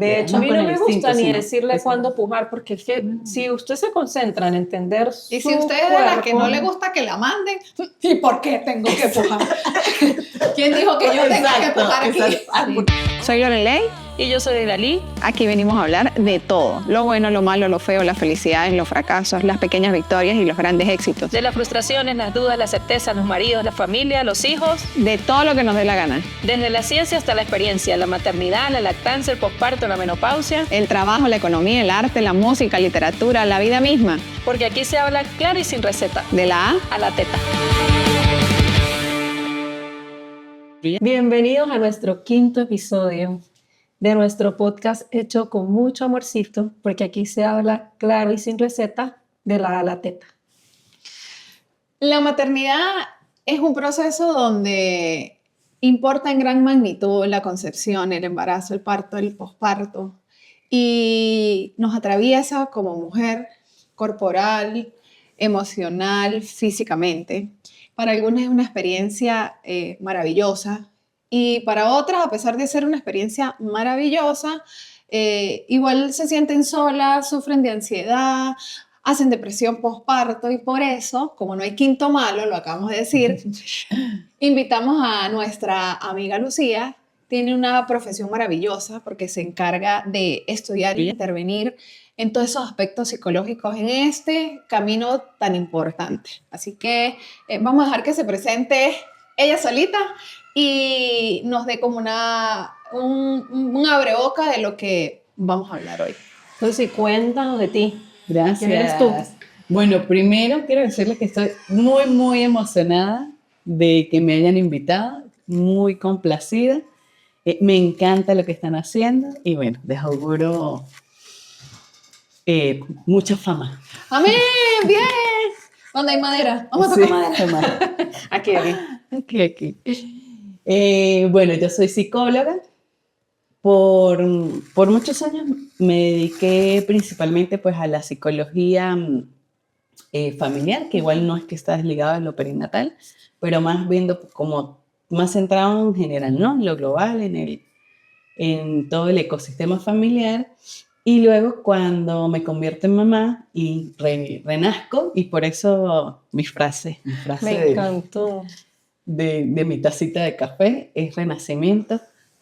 De hecho, a mí con no el me gusta instinto, ni sino decirle eso. cuándo pujar, porque es que si usted se concentra en entender Y su si usted es de las que no cuerpo, le gusta que la manden, ¿y por qué tengo que pujar? ¿Quién dijo que yo tengo que pujar aquí? Exacto. Soy Lorelei. y yo soy Dalí, Aquí venimos a hablar de todo. Lo bueno, lo malo, lo feo, las felicidades, los fracasos, las pequeñas victorias y los grandes éxitos. de las frustraciones, las dudas, las certezas, los maridos, la familia, los hijos, De todo lo que nos dé la gana. desde la ciencia hasta la experiencia, la maternidad, la lactancia, el posparto, la menopausia, El trabajo, la economía, el arte, la música, literatura, la vida misma. porque aquí se habla claro y sin receta, De la A a la teta. Bienvenidos a nuestro 5º episodio de nuestro podcast hecho con mucho amorcito, porque aquí se habla claro y sin receta de la A a la teta. La maternidad es un proceso donde importa en gran magnitud la concepción, el embarazo, el parto, el posparto, y nos atraviesa como mujer corporal, emocional, físicamente. Para algunas es una experiencia maravillosa, y para otras, a pesar de ser una experiencia maravillosa, igual se sienten solas, sufren de ansiedad, hacen depresión postparto, y por eso, como no hay quinto malo, lo acabamos de decir, invitamos a nuestra amiga Lucía. Tiene una profesión maravillosa porque se encarga de estudiar e intervenir en todos esos aspectos psicológicos en este camino tan importante. Así que vamos a dejar que se presente ella solita y nos dé como un abreboca de lo que vamos a hablar hoy. Entonces, cuéntanos de ti. Gracias. ¿Quién eres tú? Bueno, primero quiero decirles que estoy muy, muy emocionada de que me hayan invitado, muy complacida. Me encanta lo que están haciendo y bueno, les auguro mucha fama. ¡Amén! ¡Bien! ¿Dónde hay madera? Vamos a tocar Sí, madera. Aquí. aquí. Bueno, yo soy psicóloga. Por muchos años me dediqué principalmente pues, a la psicología familiar, que igual no es que está desligado de lo perinatal, pero más viendo como más centrado en general, ¿no? En lo global, en todo el ecosistema familiar. Y luego cuando me convierto en mamá y renazco, y por eso mi frase Me encantó. de mi tacita de café es renacimiento,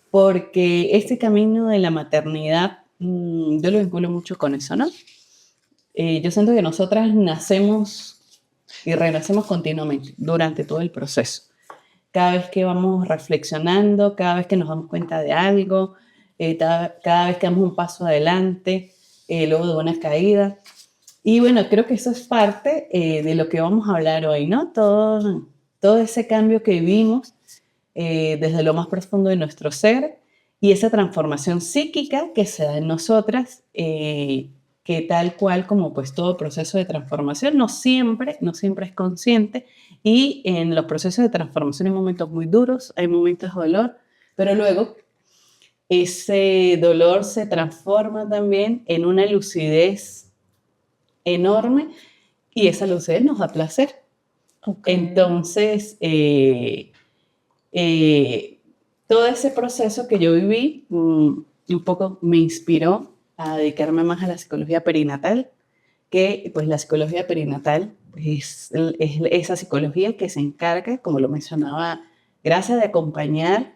porque este camino de la maternidad, yo lo vinculo mucho con eso, ¿no? Yo siento que nosotras nacemos y renacemos continuamente durante todo el proceso. Cada vez que vamos reflexionando, cada vez que nos damos cuenta de algo, cada vez que damos un paso adelante, luego de una caída. Y bueno, creo que eso es parte de lo que vamos a hablar hoy, ¿no? Todo ese cambio que vivimos desde lo más profundo de nuestro ser y esa transformación psíquica que se da en nosotras, que tal cual como pues todo proceso de transformación no siempre es consciente, y en los procesos de transformación hay momentos muy duros, hay momentos de dolor, pero luego ese dolor se transforma también en una lucidez enorme y esa lucidez nos da placer. Okay. Entonces, todo ese proceso que yo viví un poco me inspiró a dedicarme más a la psicología perinatal, que pues la psicología perinatal es esa psicología que se encarga, como lo mencionaba, gracias de acompañar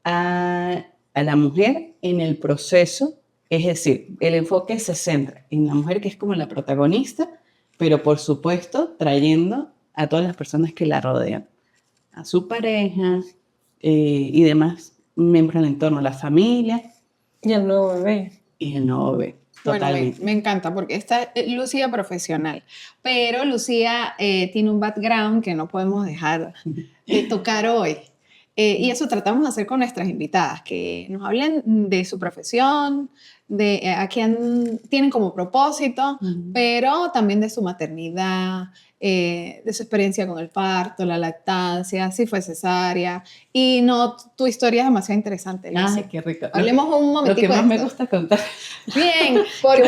a la mujer en el proceso, es decir, el enfoque se centra en la mujer que es como la protagonista, pero por supuesto trayendo a todas las personas que la rodean, a su pareja y demás miembros del entorno, la familia. Y el nuevo bebé. Y el nuevo bebé. Totalmente. Bueno, me encanta porque esta es Lucía profesional, pero Lucía tiene un background que no podemos dejar de tocar hoy. Y eso tratamos de hacer con nuestras invitadas, que nos hablen de su profesión, de a quién tienen como propósito, pero también de su maternidad, de su experiencia con el parto, la lactancia, si fue cesárea. Y no, tu historia es demasiado interesante, Lucía. Ay, qué rico. Hablemos un momentico Lo que más de me esto. gusta contar. Bien, porque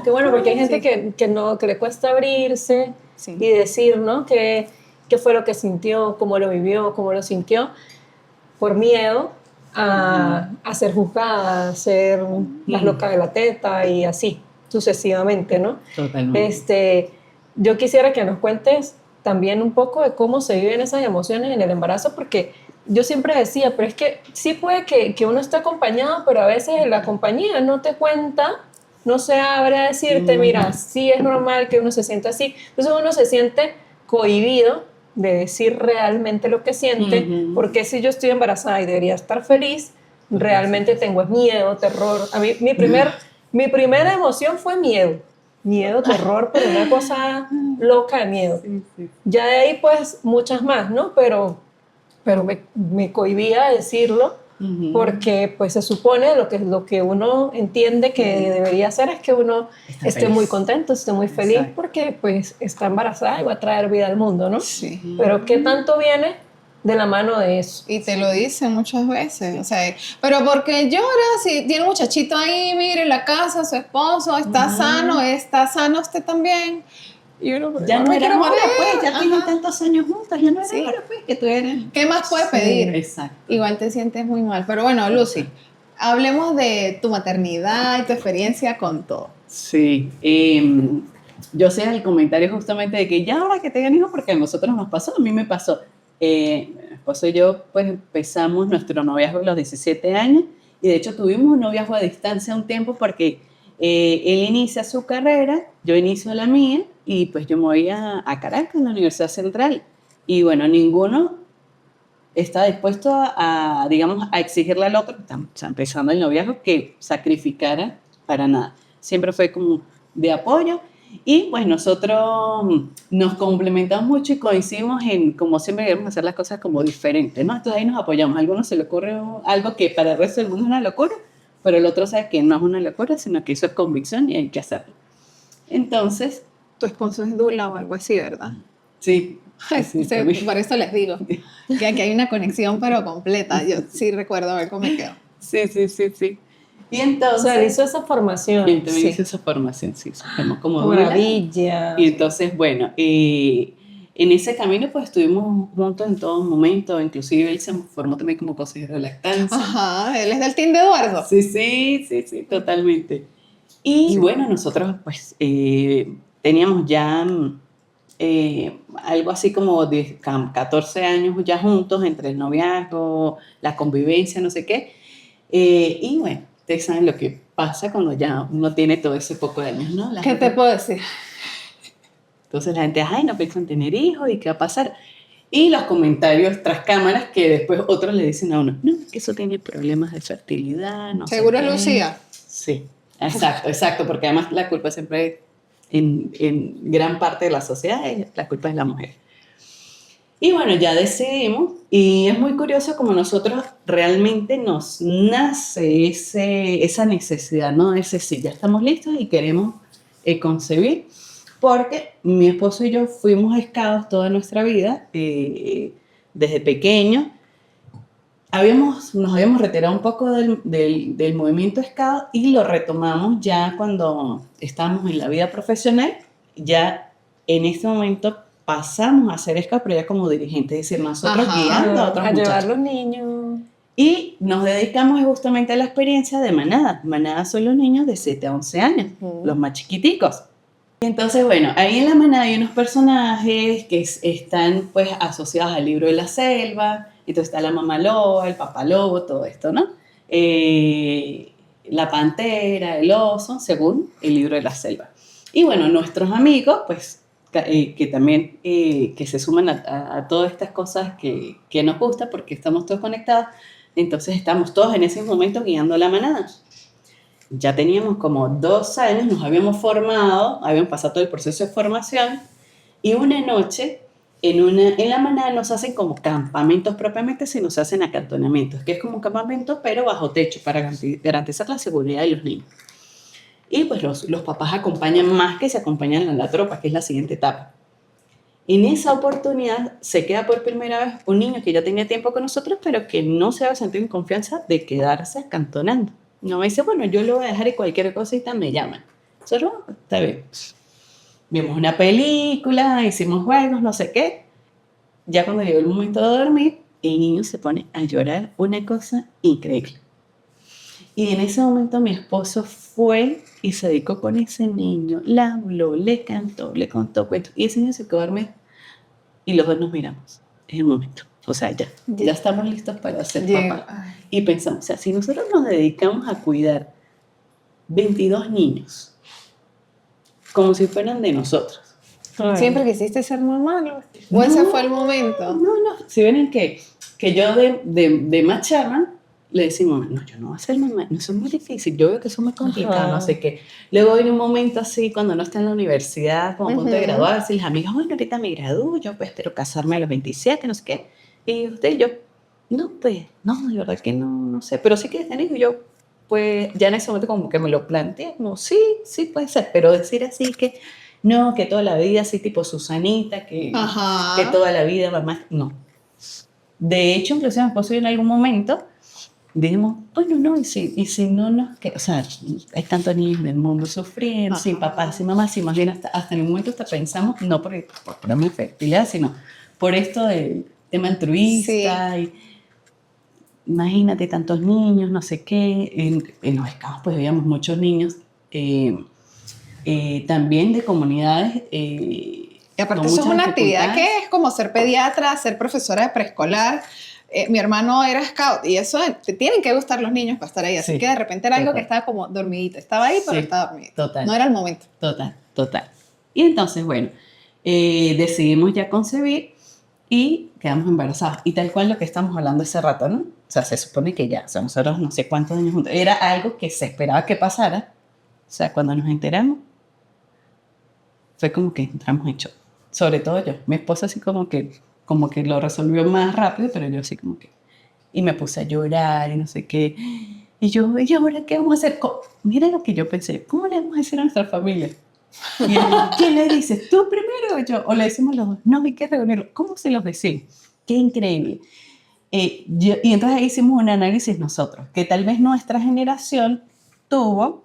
Qué bueno, porque hay gente Sí. que le cuesta abrirse Sí. y decir, ¿no? ¿Qué fue lo que sintió, cómo lo vivió, cómo lo sintió? Por miedo a ser juzgada, a ser las locas de la teta y así sucesivamente, ¿no? Totalmente. Yo quisiera que nos cuentes también un poco de cómo se viven esas emociones en el embarazo, porque yo siempre decía, pero es que sí puede que uno esté acompañado, pero a veces la compañía no te cuenta, no se abre a decirte, mira, sí es normal que uno se sienta así. Entonces uno se siente cohibido de decir realmente lo que siente, porque si yo estoy embarazada y debería estar feliz, realmente tengo miedo, terror. A mí mi primera emoción fue miedo, terror, pero una cosa loca de miedo. Ya de ahí pues muchas más, ¿no? Pero me cohibía decirlo porque pues se supone lo que uno entiende que debería hacer es que uno esté muy contento, esté muy feliz. Exacto. Porque pues está embarazada y va a traer vida al mundo, ¿no? Sí. Pero ¿qué tanto viene de la mano de eso? Y te lo dicen muchas veces, o sea, pero porque llora, si tiene un muchachito ahí, mire, la casa, su esposo, está sano usted también. Y uno, ya no era hora, pues, ya tienen tantos años juntos, ya no era hora, pues, que tú eres. ¿Qué más puedes pedir? Exacto. Igual te sientes muy mal. Pero bueno, Lucy, hablemos de tu maternidad y tu experiencia con todo. Sí, yo sé el comentario justamente de que ya ahora que tengan hijos, porque a nosotros nos pasó, a mí me pasó. Mi esposo y yo, pues, empezamos nuestro noviazgo a los 17 años, y de hecho tuvimos un noviazgo a distancia un tiempo porque él inicia su carrera, yo inicio la mía, y pues yo me voy a Caracas, en la Universidad Central. Y bueno, ninguno está dispuesto digamos, a exigirle al otro, empezando el noviazgo, que sacrificara para nada. Siempre fue como de apoyo. Y pues nosotros nos complementamos mucho y coincidimos en, como siempre queremos hacer las cosas como diferentes, ¿no? Entonces ahí nos apoyamos. A algunos se le ocurre algo que para el resto del mundo es una locura, pero el otro sabe que no es una locura, sino que eso es convicción y hay que hacerlo. Entonces... Tu esposo es dula o algo así, ¿verdad? Sí. Por eso les digo que aquí hay una conexión pero completa. Yo sí recuerdo haber cómo me quedó. Sí. Y entonces... O sea, él hizo esa formación. Y también hizo esa formación, sí. Como maravilla. Y entonces, bueno, en ese camino pues estuvimos juntos en todo momento, inclusive él se formó también como consejero de lactancia. Ajá, él es del team de Eduardo. Sí, totalmente. Y bueno, nosotros pues teníamos ya algo así como 14 años ya juntos, entre el noviazgo, la convivencia, no sé qué. Y bueno, ustedes saben lo que pasa cuando ya uno tiene todo ese poco de años, ¿no? ¿Qué te puedo decir? Entonces la gente, ay, no piensan tener hijos y qué va a pasar. Y los comentarios tras cámaras que después otros le dicen a uno, no, que eso tiene problemas de fertilidad, no sé. ¿Seguro es Lucía? Sí, exacto, porque además la culpa siempre en gran parte de la sociedad, la culpa es la mujer. Y bueno, ya decidimos, y es muy curioso como nosotros realmente nos nace esa necesidad, ¿no? De decir, ya estamos listos y queremos concebir, porque mi esposo y yo fuimos scouts toda nuestra vida, desde pequeños. Nos habíamos retirado un poco del movimiento scout y lo retomamos ya cuando estábamos en la vida profesional. Ya en este momento pasamos a ser scout, pero ya como dirigente, es decir, nosotros guiando a otros muchachos. Llevar los niños. Y nos dedicamos justamente a la experiencia de manada. Manada son los niños de 7 a 11 años, los más chiquiticos. Entonces, bueno, ahí en la manada hay unos personajes que están pues asociados al libro de la selva. Entonces está la mamá loba, el papá lobo, todo esto, ¿no? La pantera, el oso, según el libro de la selva. Y bueno, nuestros amigos, pues, que también que se suman a todas estas cosas que nos gusta, porque estamos todos conectados, entonces estamos todos en ese momento guiando la manada. Ya teníamos como 2 años, nos habíamos formado, habíamos pasado todo el proceso de formación, y una noche en la manada nos hacen como campamentos propiamente, se nos hacen acantonamientos, que es como un campamento pero bajo techo para garantizar la seguridad de los niños. Y pues los papás acompañan más que se acompañan en la tropa, que es la siguiente etapa. En esa oportunidad se queda por primera vez un niño que ya tenía tiempo con nosotros, pero que no se había sentido en confianza de quedarse acantonando. No me dice, bueno, yo lo voy a dejar y cualquier cosita me llaman. Nosotros, está bien. Vimos una película, hicimos juegos, no sé qué. Ya cuando llegó el momento de dormir, el niño se pone a llorar, una cosa increíble. Y en ese momento mi esposo fue y se dedicó con ese niño, le habló, le cantó, le contó cuentos, y ese niño se quedó dormido y los dos nos miramos en el momento. O sea, ya estamos listos para ser papás. Y pensamos, o sea, si nosotros nos dedicamos a cuidar 22 niños como si fueran de nosotros. ¿Siempre quisiste ser mamá? ¿No? ¿O ese fue el momento? No. Si ven que yo de más chama le decimos, no, yo no voy a ser mamá, no, eso es muy difícil, yo veo que eso es muy complicado, no sé qué. Luego viene un momento así, cuando uno está en la universidad, como a punto de graduarse, y las amigas, bueno, ahorita me gradúo, yo pues espero casarme a los 27, no sé qué. Y usted y yo, no, pues, no, de verdad que no sé, pero sí que tener, y yo, pues, ya en ese momento como que me lo planteé, como, sí puede ser, pero decir así que, no, que toda la vida, así tipo Susanita, que toda la vida, mamá, no. De hecho, inclusive mi esposo y yo en algún momento dijimos, bueno, no, y si no, que, o sea, hay tantos niños en el mundo sufriendo, sin papás, sin mamás, sin más bien hasta en un momento hasta pensamos, no por mi fertilidad, sino por esto del tema altruista, y imagínate tantos niños, no sé qué, en los escados pues veíamos muchos niños, también de comunidades. Y aparte eso es una actividad que es como ser pediatra, ser profesora de preescolar. Mi hermano era scout y eso te tienen que gustar los niños para estar ahí. Así que de repente era algo que estaba como dormidito. Estaba ahí, pero estaba dormidito. Total. No era el momento. Total. Y entonces, bueno, decidimos ya concebir y quedamos embarazadas. Y tal cual lo que estamos hablando hace rato, ¿no? O sea, se supone que ya, o sea, nosotros no sé cuántos años juntos. Era algo que se esperaba que pasara. O sea, cuando nos enteramos, fue como que entramos en shock. Sobre todo yo. Mi esposa así como que lo resolvió más rápido, pero yo así como que... Y me puse a llorar y no sé qué. Y yo, ¿y ahora qué vamos a hacer? Mira lo que yo pensé. ¿Cómo le vamos a decir a nuestra familia? Y él, ¿quién le dices? ¿Tú primero o yo? O le decimos los dos. No, hay que reunirlos. ¿Cómo se los decimos? Qué increíble. Y entonces ahí hicimos un análisis nosotros, que tal vez nuestra generación tuvo...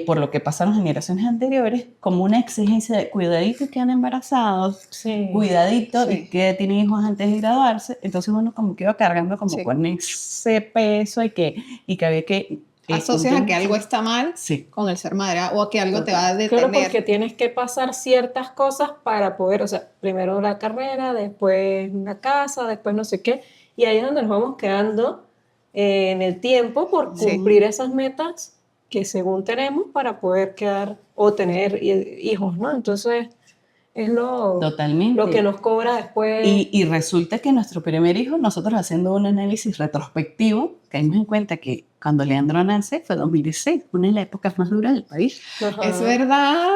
por lo que pasaron generaciones anteriores, como una exigencia de cuidadito y quedan embarazados, cuidadito y que tienen hijos antes de graduarse, entonces uno como que iba cargando como con ese peso y que había que... Asocias a que algo está mal con el ser madre o a que algo te va a detener. Claro, porque tienes que pasar ciertas cosas para poder, o sea, primero la carrera, después la casa, después no sé qué, y ahí es donde nos vamos quedando en el tiempo por cumplir esas metas que según tenemos para poder quedar o tener hijos, ¿no? Entonces es lo que nos cobra después. Y resulta que nuestro primer hijo, nosotros haciendo un análisis retrospectivo, caímos en cuenta que cuando Leandro nace fue 2016, una de las épocas más duras del país. Es verdad,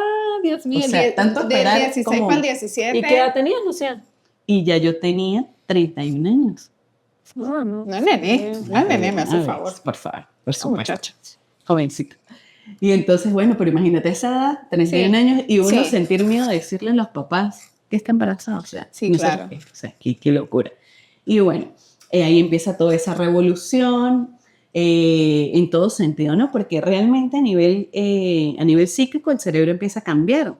Dios mío, o sea, tanto del 16 para el 17. ¿Y qué edad tenías, Lucía? Y ya yo tenía 31 años. No es nené, me hace favor. Por favor, por supuesto. Jovencita. Y entonces, bueno, pero imagínate esa edad, 31 años, y uno sentir miedo de decirle a los papás que está embarazada. O sea, claro. O sea, qué locura. Y bueno, ahí empieza toda esa revolución en todo sentido, ¿no? Porque realmente a nivel psíquico el cerebro empieza a cambiar.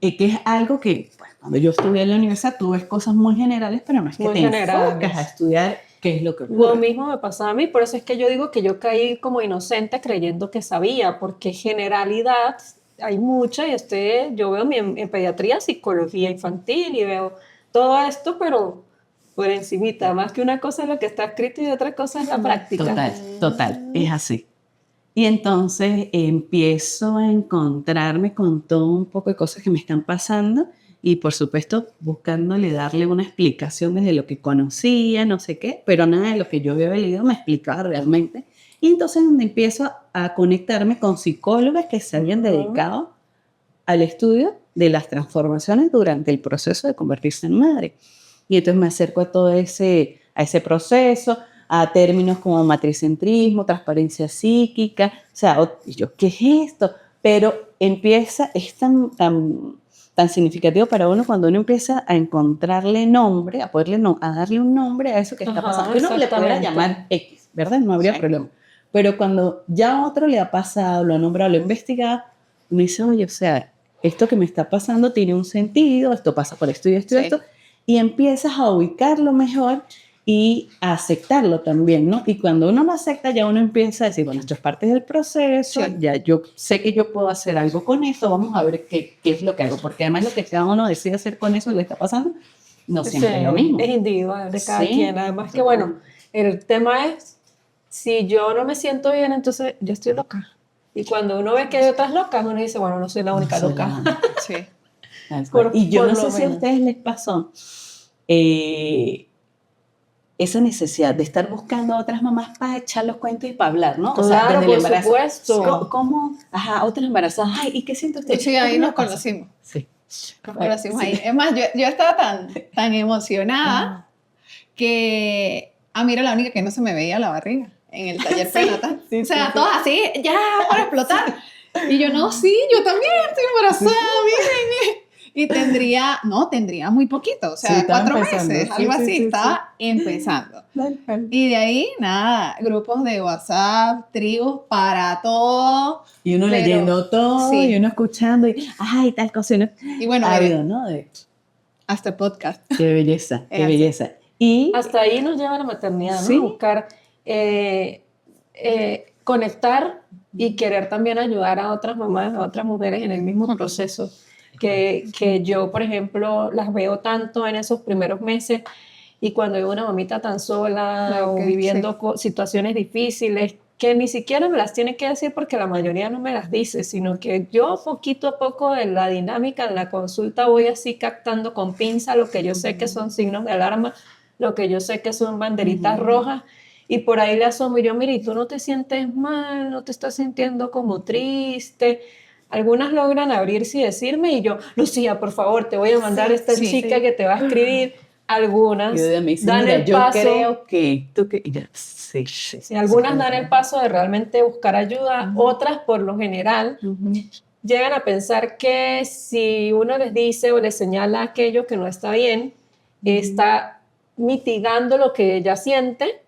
Que es algo que, bueno, cuando yo estudié en la universidad, tú ves cosas muy generales, pero no es que muy te enfocas a estudiar qué es lo que ocurre. Lo mismo me pasaba a mí, por eso es que yo digo que yo caí como inocente creyendo que sabía, porque generalidad hay mucha, y yo veo en pediatría, psicología infantil, y veo todo esto, pero por encimita, más que una cosa es lo que está escrito y otra cosa es la práctica. Total, es así. Y entonces empiezo a encontrarme con todo un poco de cosas que me están pasando, y por supuesto buscándole darle una explicación desde lo que conocía, no sé qué, pero nada de lo que yo había leído me explicaba realmente. Y entonces donde empiezo a conectarme con psicólogas que se habían dedicado al estudio de las transformaciones durante el proceso de convertirse en madre. Y entonces me acerco a todo ese proceso, a términos como matricentrismo, transparencia psíquica, o sea, y yo, ¿qué es esto? Pero es tan significativo para uno cuando uno empieza a encontrarle nombre, a darle un nombre a eso que está pasando. Que uno le pudiera llamar X, ¿verdad? No habría problema. Pero cuando ya a otro le ha pasado, lo ha nombrado, lo ha investigado, uno dice, oye, o sea, esto que me está pasando tiene un sentido, esto pasa por esto y esto y esto, y empiezas a ubicarlo mejor y a aceptarlo también, ¿no? Y cuando uno lo acepta, ya uno empieza a decir, bueno, esto es parte del proceso, Sí. ya yo sé que yo puedo hacer algo con esto, vamos a ver qué es lo que hago, porque además lo que cada uno decide hacer con eso que le está pasando, no siempre es lo mismo. Es individual de cada Sí. quien. Además que, bueno, el tema es, si yo no me siento bien, entonces yo estoy loca. Y cuando uno ve que hay otras locas, uno dice, bueno, no soy la única No soy loca. la- Sí. Tal cual. Por- Y yo por no lo sé si a menos. ustedes les pasó esa necesidad de estar buscando a otras mamás para echar los cuentos y para hablar, ¿no? O sea, Claro, desde el por embarazo. supuesto. ¿Cómo? Ajá, otras embarazadas. Ay, ¿y qué siente usted? Sí, ahí ¿Qué nos le pasa? conocimos. Sí. Nos conocimos Sí. ahí. Es más, yo estaba tan emocionada que a mí era la única que no se me veía la barriga en el taller prenatal. sí, O sea, sí, todas así, ya para explotar. Y yo, no, sí, yo también estoy embarazada, miren. Y tendría muy poquito, o sea, Sí, estaba 4 empezando. meses, Sí, algo sí, así, sí, estaba empezando. sí. Y de ahí, nada, grupos de WhatsApp, tribus para todo. Y uno Pero, leyendo todo, sí. y uno escuchando, y ay, tal cosa. Y uno, Y bueno, ávido, miren, ¿no? hasta el podcast. Qué belleza, Es qué así. belleza. Y Hasta ahí nos lleva la maternidad, ¿no? Sí. Buscar conectar y querer también ayudar a otras mamás, a otras mujeres en el mismo proceso. Que yo, por ejemplo, las veo tanto en esos primeros meses y cuando veo una mamita tan sola o Ok, viviendo sí. situaciones difíciles que ni siquiera me las tiene que decir porque la mayoría no me las dice, sino que yo poquito a poco en la dinámica, en la consulta voy así captando con pinza lo que yo sé que son signos de alarma, lo que yo sé que son banderitas rojas, y por ahí le asomo y yo, mire, tú no te sientes mal, no te estás sintiendo como triste. Algunas logran abrirse y decirme y yo, Lucía, por favor, te voy a mandar Sí, esta sí, chica sí. que te va a escribir. Algunas ella me dice, dan mira, el yo paso. creo que tú que... y yo, sí, sí. Si algunas dan el paso de realmente buscar ayuda, otras por lo general llegan a pensar que si uno les dice o les señala aquello que no está bien, está mitigando lo que ella siente.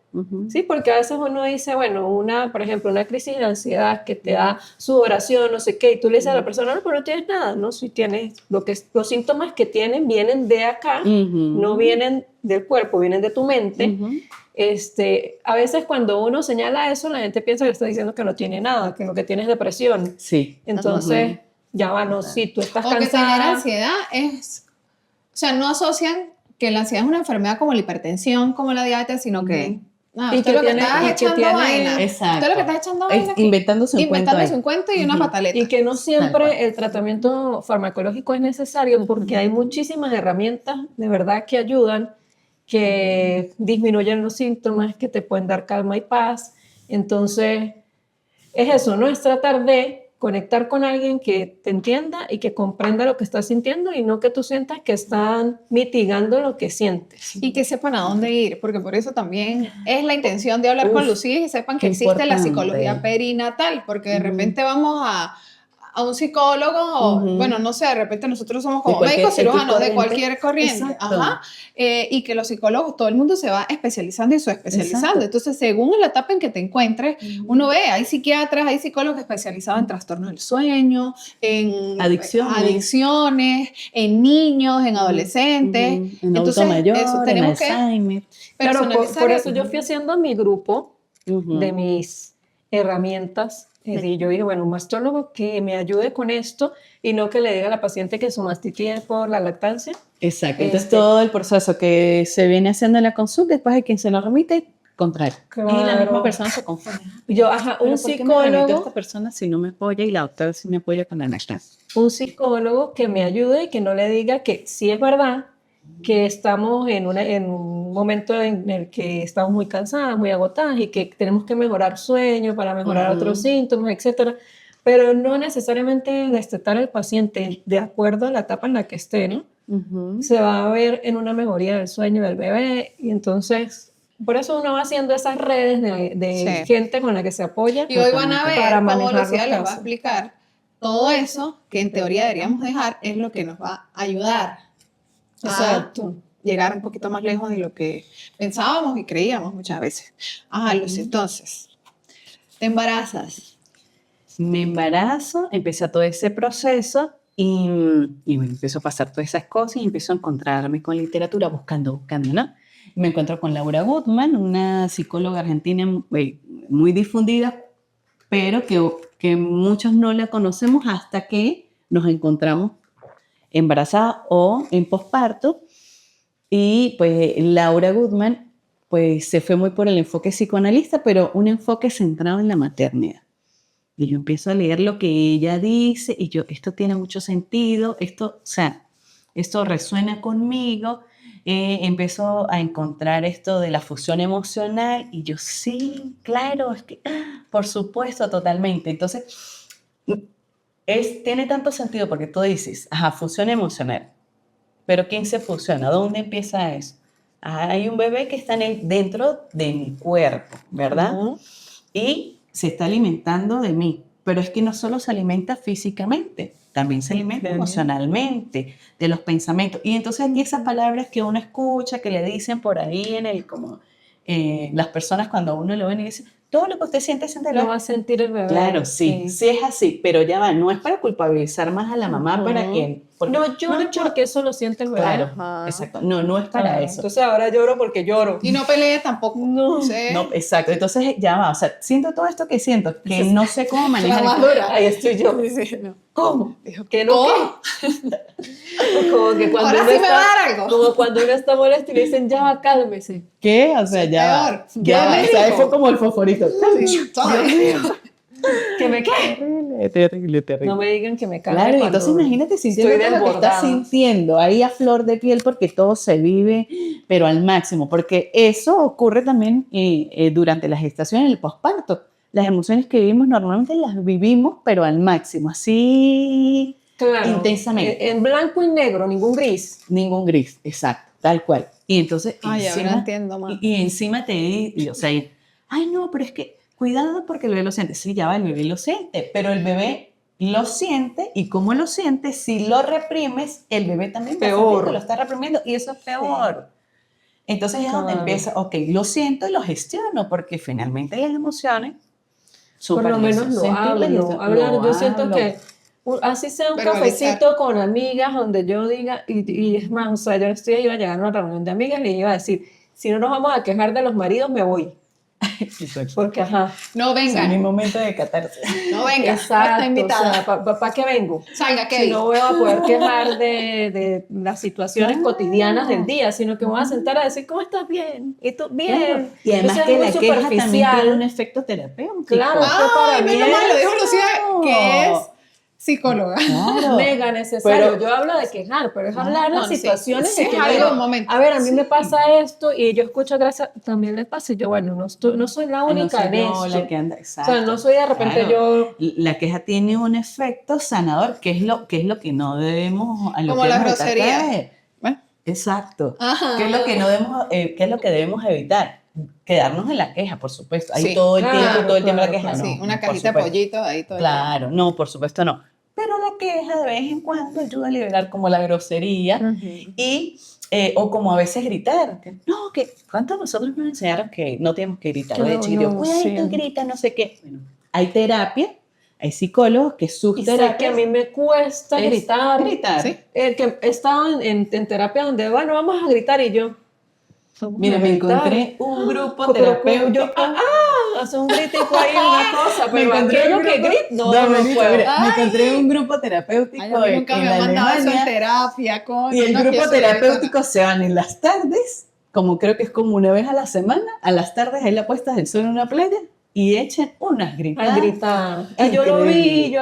Sí, porque a veces uno dice, bueno, por ejemplo, una crisis de ansiedad que te da sudoración, no sé qué, y tú le dices a la persona, no, pero no tienes nada, ¿no? Si tienes, los síntomas que tienen vienen de acá, no vienen del cuerpo, vienen de tu mente. A veces cuando uno señala eso, la gente piensa que está diciendo que no tiene nada, que lo que tiene es depresión. Sí. Entonces, ya va, no, si tú estás O que tener cansada. ansiedad es, o sea, no asocian que la ansiedad es una enfermedad como la hipertensión, como la diabetes, sino que, Y usted que lo que tiene- está y es que echando tiene- vaina. Exacto. Usted lo que está echando Es vaina aquí. inventándose un cuento Inventándose ahí. un cuento y una pataleta. Y que no Tal cual. siempre el tratamiento farmacológico es necesario porque hay muchísimas herramientas de verdad que ayudan, que disminuyen los síntomas, que te pueden dar calma y paz. Entonces, es eso, ¿no? Es tratar de conectar con alguien que te entienda y que comprenda lo que estás sintiendo y no que tú sientas que están mitigando lo que sientes. Y que sepan a dónde ir, porque por eso también es la intención de hablar con Lucía y sepan que qué existe la importante. psicología perinatal, porque de repente vamos a un psicólogo, o bueno, no sé, de repente nosotros somos como cualquier médicos cirujanos de corriente. cualquier corriente, Exacto. ajá, y que los psicólogos, todo el mundo se va especializando y subespecializando. Exacto. Entonces, según la etapa en que te encuentres, uno ve, hay psiquiatras, hay psicólogos especializados en trastornos del sueño, en adicciones, en niños, en adolescentes. En Entonces, adulto mayor, eso en tenemos que Alzheimer. Claro, personalizar. por eso yo fui haciendo mi grupo de mis herramientas. Y yo dije, bueno, un mastólogo que me ayude con esto y no que le diga a la paciente que su mastitis es por la lactancia. Exacto. Entonces, todo el proceso que se viene haciendo en la consulta, después hay quien se lo remite, contrario. Claro. Y la misma persona se confunde. Yo, ¿Pero un por qué me remitió psicólogo, esta persona si no me apoya y la otra sí me apoya con la lactancia? un psicólogo que me ayude y que no le diga que sí es verdad que estamos en un momento en el que estamos muy cansadas, muy agotadas y que tenemos que mejorar sueño para mejorar otros síntomas, etcétera, pero no necesariamente destetar al paciente de acuerdo a la etapa en la que esté, ¿no? Se va a ver en una mejoría del sueño del bebé y entonces por eso uno va haciendo esas redes de gente con la que se apoya. Y hoy van a ver para cómo manejar Lucía los les va a casos. explicar todo eso que en teoría deberíamos dejar es lo que nos va a ayudar Exacto. a llegar un poquito más lejos de lo que pensábamos y creíamos muchas veces. Ajá, Lucía, entonces, te embarazas. Me embarazo, empieza todo ese proceso y bueno, empiezo a pasar todas esas cosas y empiezo a encontrarme con literatura buscando, ¿no? Me encuentro con Laura Goodman, una psicóloga argentina muy difundida, pero que muchos no la conocemos hasta que nos encontramos embarazada o en posparto. Y pues Laura Goodman pues se fue muy por el enfoque psicoanalista, pero un enfoque centrado en la maternidad. Y yo empiezo a leer lo que ella dice y yo, esto tiene mucho sentido, esto, o sea, esto resuena conmigo. Empiezo a encontrar esto de la fusión emocional y yo, sí, claro, es que, por supuesto, totalmente. Entonces, tiene tanto sentido porque tú dices, ajá, fusión emocional, pero ¿quién se fusiona? ¿Dónde empieza eso? Hay un bebé que está dentro de mi cuerpo, ¿verdad? Y se está alimentando de mí, pero es que no solo se alimenta físicamente, también se alimenta emocionalmente, de los pensamientos. Y entonces aquí esas palabras que uno escucha, que le dicen por ahí las personas cuando uno lo ven y dicen, todo lo que usted siente, Lo va a sentir el bebé. Claro, sí es así, pero ya va, no es para culpabilizar más a la mamá para que... No llore porque eso lo siente el bebé. Claro, exacto, no es para eso. Entonces ahora lloro porque lloro. Y no pelee tampoco. No, exacto, entonces ya va, o sea, siento todo esto que siento, que no sé cómo manejar. Ahí estoy yo. ¿Cómo? ¿Que no? Como que cuando ahora uno sí me va a está, dar algo. como cuando uno está molesto y le dicen, ya va, cálmese. ¿Qué? O sea, ya va. Ya va, o sea, fue como el fosforito. Sí, todo. ¿Que me qué? Terrible. No me digan que me calme. Claro, y cuando entonces imagínate sintiendo estoy todo lo que estás desbordada. sintiendo ahí a flor de piel porque todo se vive, pero al máximo, porque eso ocurre también durante la gestación y el posparto. Las emociones que vivimos normalmente las vivimos, pero al máximo, así intensamente. En blanco y negro, ningún gris. Ningún gris, exacto, tal cual. Y entonces Ay, ahora entiendo más. y encima o sea, ay no, pero es que cuidado porque el bebé lo siente. Sí, ya va, el bebé lo siente, pero el bebé lo siente y como lo siente, si lo reprimes, el bebé también va a sentir que lo está reprimiendo y eso es peor. Entonces es donde empieza, ok, lo siento y lo gestiono porque finalmente las emociones por lo menos lo hablo. Yo siento que así sea un cafecito con amigas donde yo diga, y es más, o sea, yo iba a llegar a una reunión de amigas y le iba a decir, si no nos vamos a quejar de los maridos, me voy. Porque, no venga. Es mi momento de catarsis. No venga, exacto, está invitada. O sea, ¿para qué vengo? Salga, Kevin. Si no voy a poder quejar de las situaciones cotidianas del día, sino que me voy a sentar a decir, ¿cómo estás? Bien. ¿Y tú? Bien. Claro. Y además entonces, que la queja superficial. también tiene un efecto terapéutico. Claro, Ay, menos mal, lo dijo Lucía, que es psicóloga. Claro. Mega necesario. Pero, yo hablo de quejar, pero es hablar las situaciones. Sí, de que es yo algo, un momento. a ver, a mí me pasa esto y yo escucho gracias, también le pasa y yo, bueno, no soy la única en esto. La que anda, exacto. O sea, no soy de repente yo... La queja tiene un efecto sanador, que es lo que no debemos... Como la grosería. Exacto. Ajá. ¿Qué es lo que debemos evitar? Quedarnos en la queja, por supuesto. Ahí todo el tiempo la queja. Sí, no, una cajita de pollito ahí todo. Claro, no, por supuesto no. Pero la queja de vez en cuando ayuda a liberar como la grosería y o como a veces gritar. No, que ¿cuántos de nosotros nos enseñaron que no tenemos que gritar? No, De chiquito, tú gritas, no sé qué. Bueno, hay terapia, hay psicólogos que sus Y sé terapias que a mí me cuesta gritar. ¿sí? Que he estado en terapia donde, bueno, vamos a gritar y yo... Mira, me encontré un grupo terapéutico. Hace un gritico ahí, una cosa, pero aquello que grita, no puedo. Me encontré un grupo terapéutico nunca me han mandado eso en terapia, coño. Y el grupo terapéutico se van en las tardes, como creo que es como una vez a la semana, a las tardes hay la puesta del sol en una playa y echen unas gritadas. A gritar. Yo lo vi,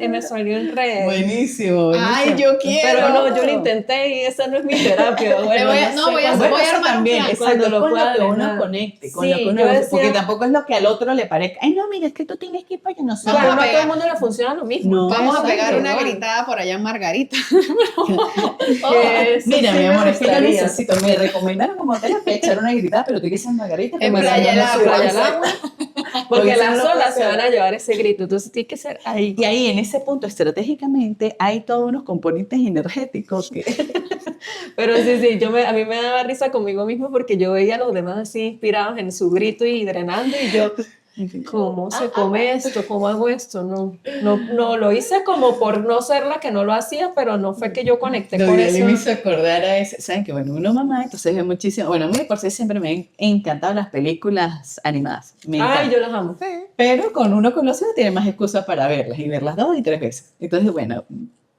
me salió en redes. Buenísimo. Ay, yo quiero. Pero no, yo lo intenté y esa no es mi terapia. Bueno, voy a armar un plan. Cuando lo pueda que uno dejar. conecte, con Sí, lo que uno yo decía- porque tampoco es lo que al otro le parezca. Ay, no, mira, es que tú tienes que ir para allá, no sé. Pero no a pegar. todo el mundo le funciona lo mismo. No. Vamos a Exacto, pegar una igual. gritada por allá en Margarita. Que eso Mira, sí mi me amor, es que yo gustaría. necesito, me recomendaron como terapia echar una gritada, pero te dicen Margarita. En me Playa del recomiendan Agua. Playa Playa del del Agua. Porque eso las no lo olas se puedo van a llevar ese grito, entonces tiene que ser ahí. Y ahí, en ese punto, estratégicamente, hay todos unos componentes energéticos que... Pero sí, a mí me daba risa conmigo mismo porque yo veía a los demás así inspirados en su grito y drenando y yo, ¿cómo se come esto? ¿Cómo hago esto? No, lo hice como por no ser la que no lo hacía, pero no fue que yo conecté No, con y él eso. me hizo acordar a ese, ¿saben? Que bueno, uno mamá, entonces ve muchísimo, bueno, a mí por sí siempre me han encantado las películas animadas, me Ay, encantan. yo las amo. Pero con uno conocido tiene más excusas para verlas y verlas 2 y 3 veces. Entonces, bueno,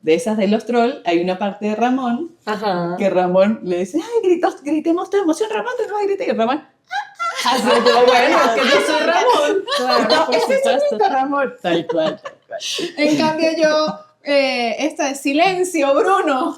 de esas de los trolls, hay una parte de Ramón Ajá. que Ramón le dice, ay, gritemos tu emoción, Ramón, te vas a gritar. Y Ramón, Ah, yo, bueno, es que yo soy Ramón. Claro, por ese supuesto. sonito, Ramón. Tal cual. En cambio yo, esta de silencio, Bruno,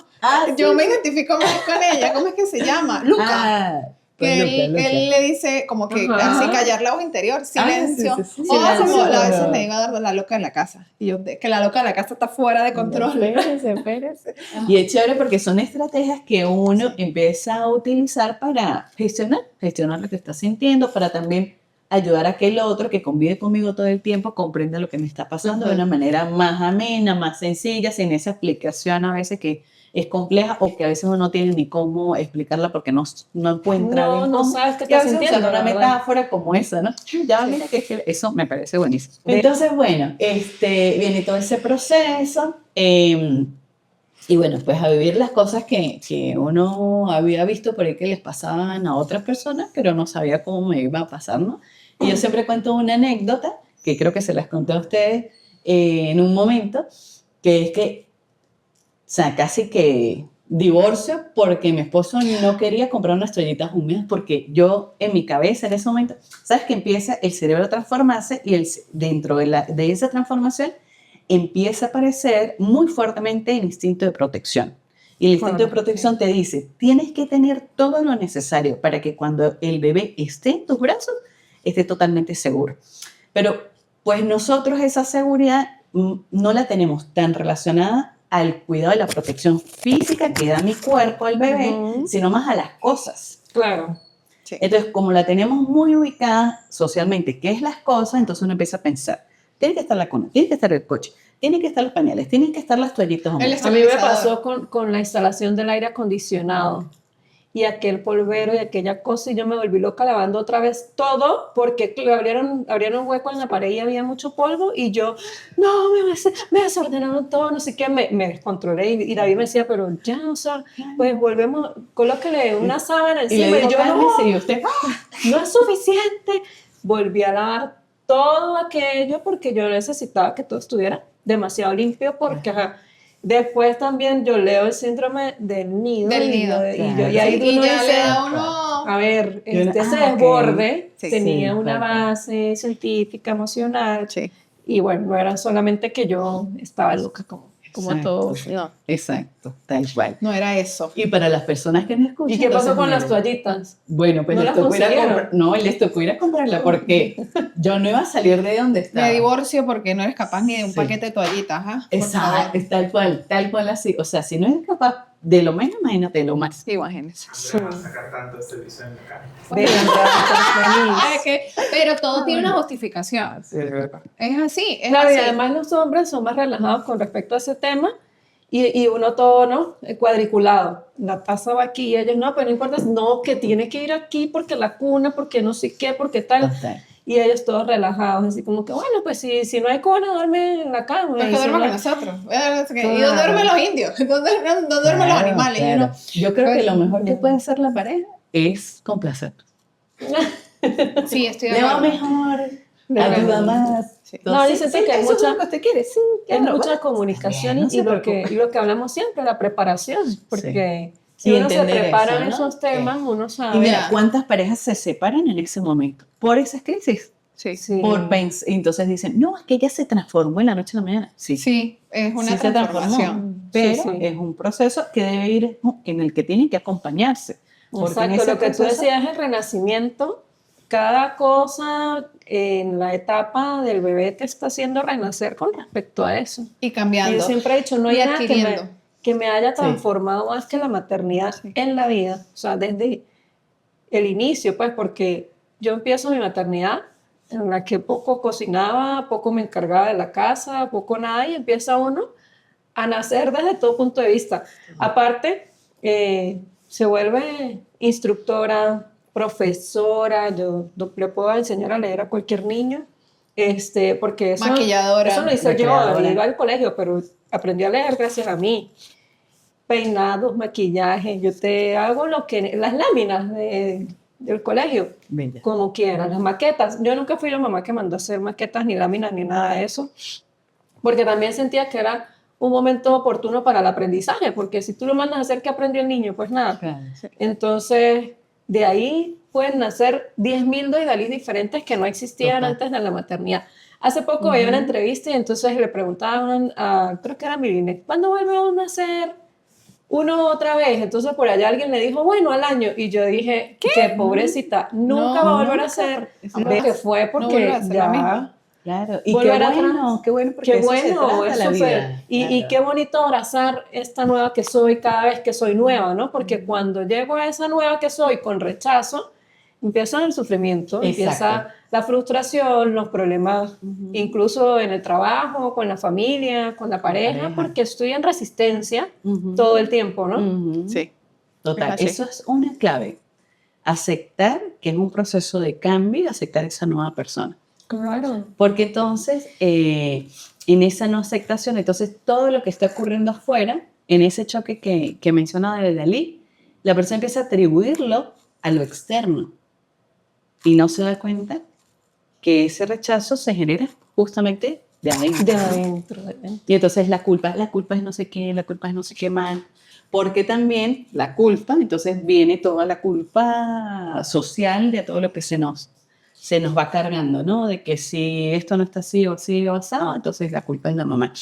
yo me identifico más con ella. ¿Cómo es que se llama? Luca. Ah, pues Que Luca. él le dice como que Ajá. así callar la voz interior, silencio. sí, sí, sí. O como Silencio. a veces le digo a Dardo, la loca de la casa. Y yo, que la loca de la casa está fuera de control. Espérese. Y es chévere porque son estrategias que uno empieza a utilizar para gestionar lo que está sintiendo, para también ayudar a que el otro que convive conmigo todo el tiempo comprenda lo que me está pasando de una manera más amena, más sencilla, sin esa explicación a veces que es compleja o que a veces uno no tiene ni cómo explicarla porque no encuentra No, bien no cómo. sabes qué Y a estás veces sintiendo, usar una la verdad. metáfora como esa, ¿no? Ya, mira que eso me parece buenísimo. Entonces, bueno, viene todo ese proceso. Y bueno, pues a vivir las cosas que uno había visto por ahí que les pasaban a otras personas, pero no sabía cómo me iba a pasar, ¿no? Y yo siempre cuento una anécdota, que creo que se las conté a ustedes en un momento, que es que, o sea, casi que divorcio porque mi esposo no quería comprar unas toallitas húmedas porque yo en mi cabeza en ese momento, ¿sabes? Que empieza el cerebro a transformarse y dentro de esa transformación empieza a aparecer muy fuertemente el instinto de protección. Y el instinto de protección te dice, tienes que tener todo lo necesario para que cuando el bebé esté en tus brazos, esté totalmente seguro. Pero pues nosotros esa seguridad no la tenemos tan relacionada al cuidado de la protección física que da mi cuerpo al bebé, sino más a las cosas. Claro. Sí. Entonces, como la tenemos muy ubicada socialmente, ¿qué es las cosas? Entonces uno empieza a pensar, tiene que estar la cuna, tiene que estar el coche, tienen que estar los pañales, tienen que estar las toallitas húmedas. A mí me pasó con la instalación del aire acondicionado y aquel polvero y aquella cosa y yo me volví loca lavando otra vez todo porque abrieron un hueco en la pared y había mucho polvo y yo, no, me desordenaron todo, no sé qué, me descontrolé y David me decía, pero ya, o sea, pues volvemos, colóquele una sábana Y le encima digo, y yo, no, cálmese, y usted, no es suficiente. Volví a lavar todo aquello porque yo necesitaba que todo estuviera demasiado limpio porque ajá, después también yo leo el síndrome del nido Del y, nido. y ahí Y uno ya dice, le da uno. a ver, Y uno, ese ok. desborde Sí, tenía sí, una claro. base científica, emocional Sí. y bueno, no era solamente que yo estaba loca como Exacto, todos. No, exacto, tal cual. no era eso. Y para las personas que no escuchan, ¿Y qué pasó entonces, con las miren, toallitas? bueno, pues ¿No les las tocó ir a consiguieron? comprar, no, les tocó ir a comprarla porque yo no iba a salir de donde estaba. Me divorcio porque no eres capaz ni de un Sí. paquete de toallitas, ¿ah? Por favor. Exacto, es tal cual así. O sea, si no eres capaz de lo menos, imagínate de lo más. Imagínense. Andrea va a sacar tanto este servicio en la cara. De verdad, Es que, pero todo tiene una justificación. Sí, es verdad. Es así, es Claro, y así. además los hombres son más relajados con respecto a ese tema y uno todo, ¿no? Cuadriculado. La taza va aquí y ellos, no, pero no importa, no, que tiene que ir aquí porque la cuna, porque no sé qué, porque tal. Total. Y ellos todos relajados, así como que, bueno, pues si no hay cuna, duerme en la cama. Pues y que si duerma no- con nosotros. ¿Y Claro. dónde duermen los indios? ¿Dónde duermen los Claro, animales? claro. Y uno, Yo creo que pues, lo mejor que puede hacer la pareja es complacer. sí, estoy de Le va acuerdo. mejor, De ayuda acuerdo. más. Sí. No, yo siento que hay eso mucha- es lo que usted quiere, sí, Hay claro, mucha bueno, comunicación está bien, no se preocupe. y lo que hablamos siempre, la preparación, porque Sí. si Y uno se entender prepara eso, en ¿no? esos temas, uno Y sabe. mira, ¿cuántas parejas se separan en ese momento? Por esas crisis. Sí. Sí. Entonces dicen, no, es que ella se transformó en la noche a la mañana. Sí, Sí, es una sí se transformación. transformó, pero Sí, sí. es un proceso que debe ir, en el que tienen que acompañarse. Porque en Exacto, ese lo que tú proceso- decías es el renacimiento. Cada cosa en la etapa del bebé te está haciendo renacer con respecto a eso. Y Y cambiando. yo siempre he dicho, no hay Y nada adquiriendo. que me haya Sí. transformado más que la maternidad en la vida. O sea, desde el inicio, pues, porque yo empiezo mi maternidad en la que poco cocinaba, poco me encargaba de la casa, poco nada, y empieza uno a nacer desde todo punto de vista. Aparte, se vuelve instructora, profesora, yo le puedo enseñar a leer a cualquier niño, porque Maquilladora. eso lo hice yo, Maquilladora. iba al colegio, pero aprendí a leer gracias a mí. Peinados, maquillaje, yo te hago las láminas del colegio, Bella. como quieras, las maquetas. Yo nunca fui la mamá que mandó a hacer maquetas, ni láminas, ni nada de eso, porque también sentía que era un momento oportuno para el aprendizaje, porque si tú lo mandas a hacer, ¿qué aprendió el niño? Pues nada. Claro. Entonces, de ahí pueden nacer 10.000 Doidalís diferentes que no existían Total. antes de la maternidad. Hace poco veía una entrevista y entonces le preguntaban a, creo que era Mirine, ¿cuándo vuelve a nacer uno otra vez? Entonces por allá alguien le dijo, bueno, al año. Y yo dije, qué pobrecita, nunca va a volver a ser lo que fue no porque vuelve a ser lo mismo. ya... Claro, y Volver qué bueno, porque Qué eso se bueno, trata es la súper. vida. Y Claro. qué bonito abrazar esta nueva que soy cada vez que soy nueva, ¿no? Porque cuando llego a esa nueva que soy con rechazo, empieza el sufrimiento, Exacto. empieza la frustración, los problemas, incluso en el trabajo, con la familia, con la pareja, porque estoy en resistencia Ujú. todo el tiempo, ¿no? Ujú. Sí. Total, Es así. eso es una clave. Aceptar que es un proceso de cambio y aceptar esa nueva persona. Claro. Porque entonces, en esa no aceptación, entonces todo lo que está ocurriendo afuera, en ese choque que mencionaba de Dalí, la persona empieza a atribuirlo a lo externo y no se da cuenta que ese rechazo se genera justamente de adentro. De adentro, de adentro. Y entonces la culpa es no sé qué, la culpa es no sé qué mal. Porque también la culpa, entonces viene toda la culpa social de todo lo que se nos va cargando, ¿no? De que si esto no está así o así o asado, entonces la culpa es la mamá.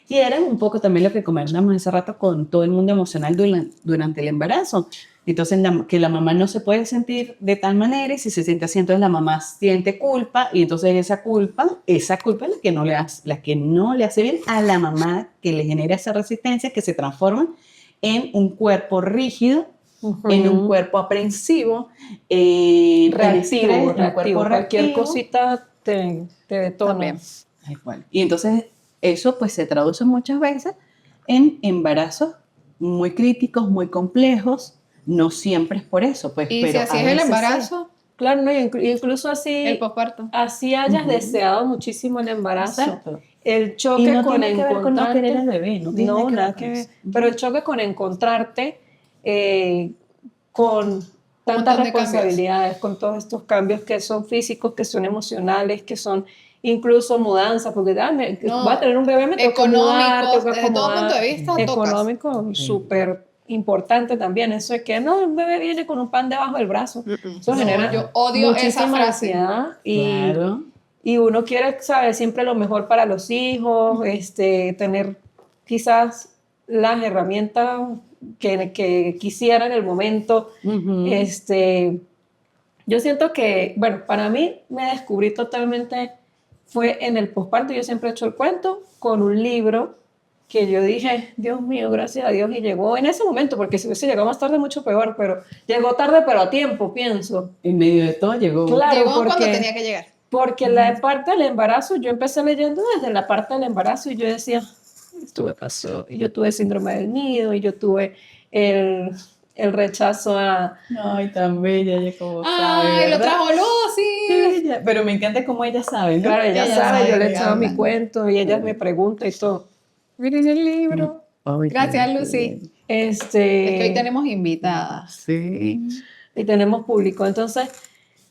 Y era un poco también lo que conversamos hace rato con todo el mundo emocional durante el embarazo. Entonces, que la mamá no se puede sentir de tal manera y si se siente así, entonces la mamá siente culpa y entonces esa culpa es la que no le hace bien a la mamá, que le genera esa resistencia que se transforma en un cuerpo rígido, en un cuerpo aprensivo, en Reactivo, estrés, en un reactivo. cuerpo Cualquier reactivo. cosita te detona. También. Tal cual. Y entonces eso pues se traduce muchas veces en embarazos muy críticos, muy complejos. No siempre es por eso, pues. Y pero si así a es el veces embarazo, Claro, no, incluso el posparto. así hayas Ujú. deseado muchísimo el sí. embarazo. Exacto. El Y choque no con tiene que ver con no encontrarte. querer al bebé, no tiene No, nada ver que con ver. eso. Pero el choque con encontrarte con tantas montón de responsabilidades, con todos estos cambios que son físicos, que son emocionales, que son incluso mudanzas, porque No, voy a tener un bebé, me tengo que mudar, tengo económicos, que desde todo acomodar. punto de vista, tocas. Económico, súper importante también. Eso es que no, un bebé viene con un pan debajo del brazo. Eso No, genera yo odio esa muchísima frase. ansiedad Claro. y uno quiere saber siempre lo mejor para los hijos, tener quizás las herramientas que quisiera en el momento. Ujú. Yo siento que, bueno, para mí me descubrí totalmente, fue en el posparto. Yo siempre he hecho el cuento con un libro que yo dije, Dios mío, gracias a Dios, y llegó en ese momento, porque si hubiese llegado más tarde, mucho peor, pero llegó tarde, pero a tiempo, pienso. En medio de todo llegó. Claro, Llegó cuando porque, tenía que llegar. porque la parte del embarazo, yo empecé leyendo desde la parte del embarazo y yo decía, esto me pasó, y yo tuve síndrome del nido, y yo tuve el rechazo a... Ay, tan bella ella como sabe, Ay, lo ¿verdad? trajo Lucy. Bella. Pero me encanta cómo ella sabe, ¿no? Claro, ella Ella sabe, sabe yo le he que echado mi habla. cuento y ella me pregunta y todo. Miren el libro. Ay, Gracias, qué Lucy. bien. Es que hoy tenemos invitadas. Sí. Y tenemos público. Entonces,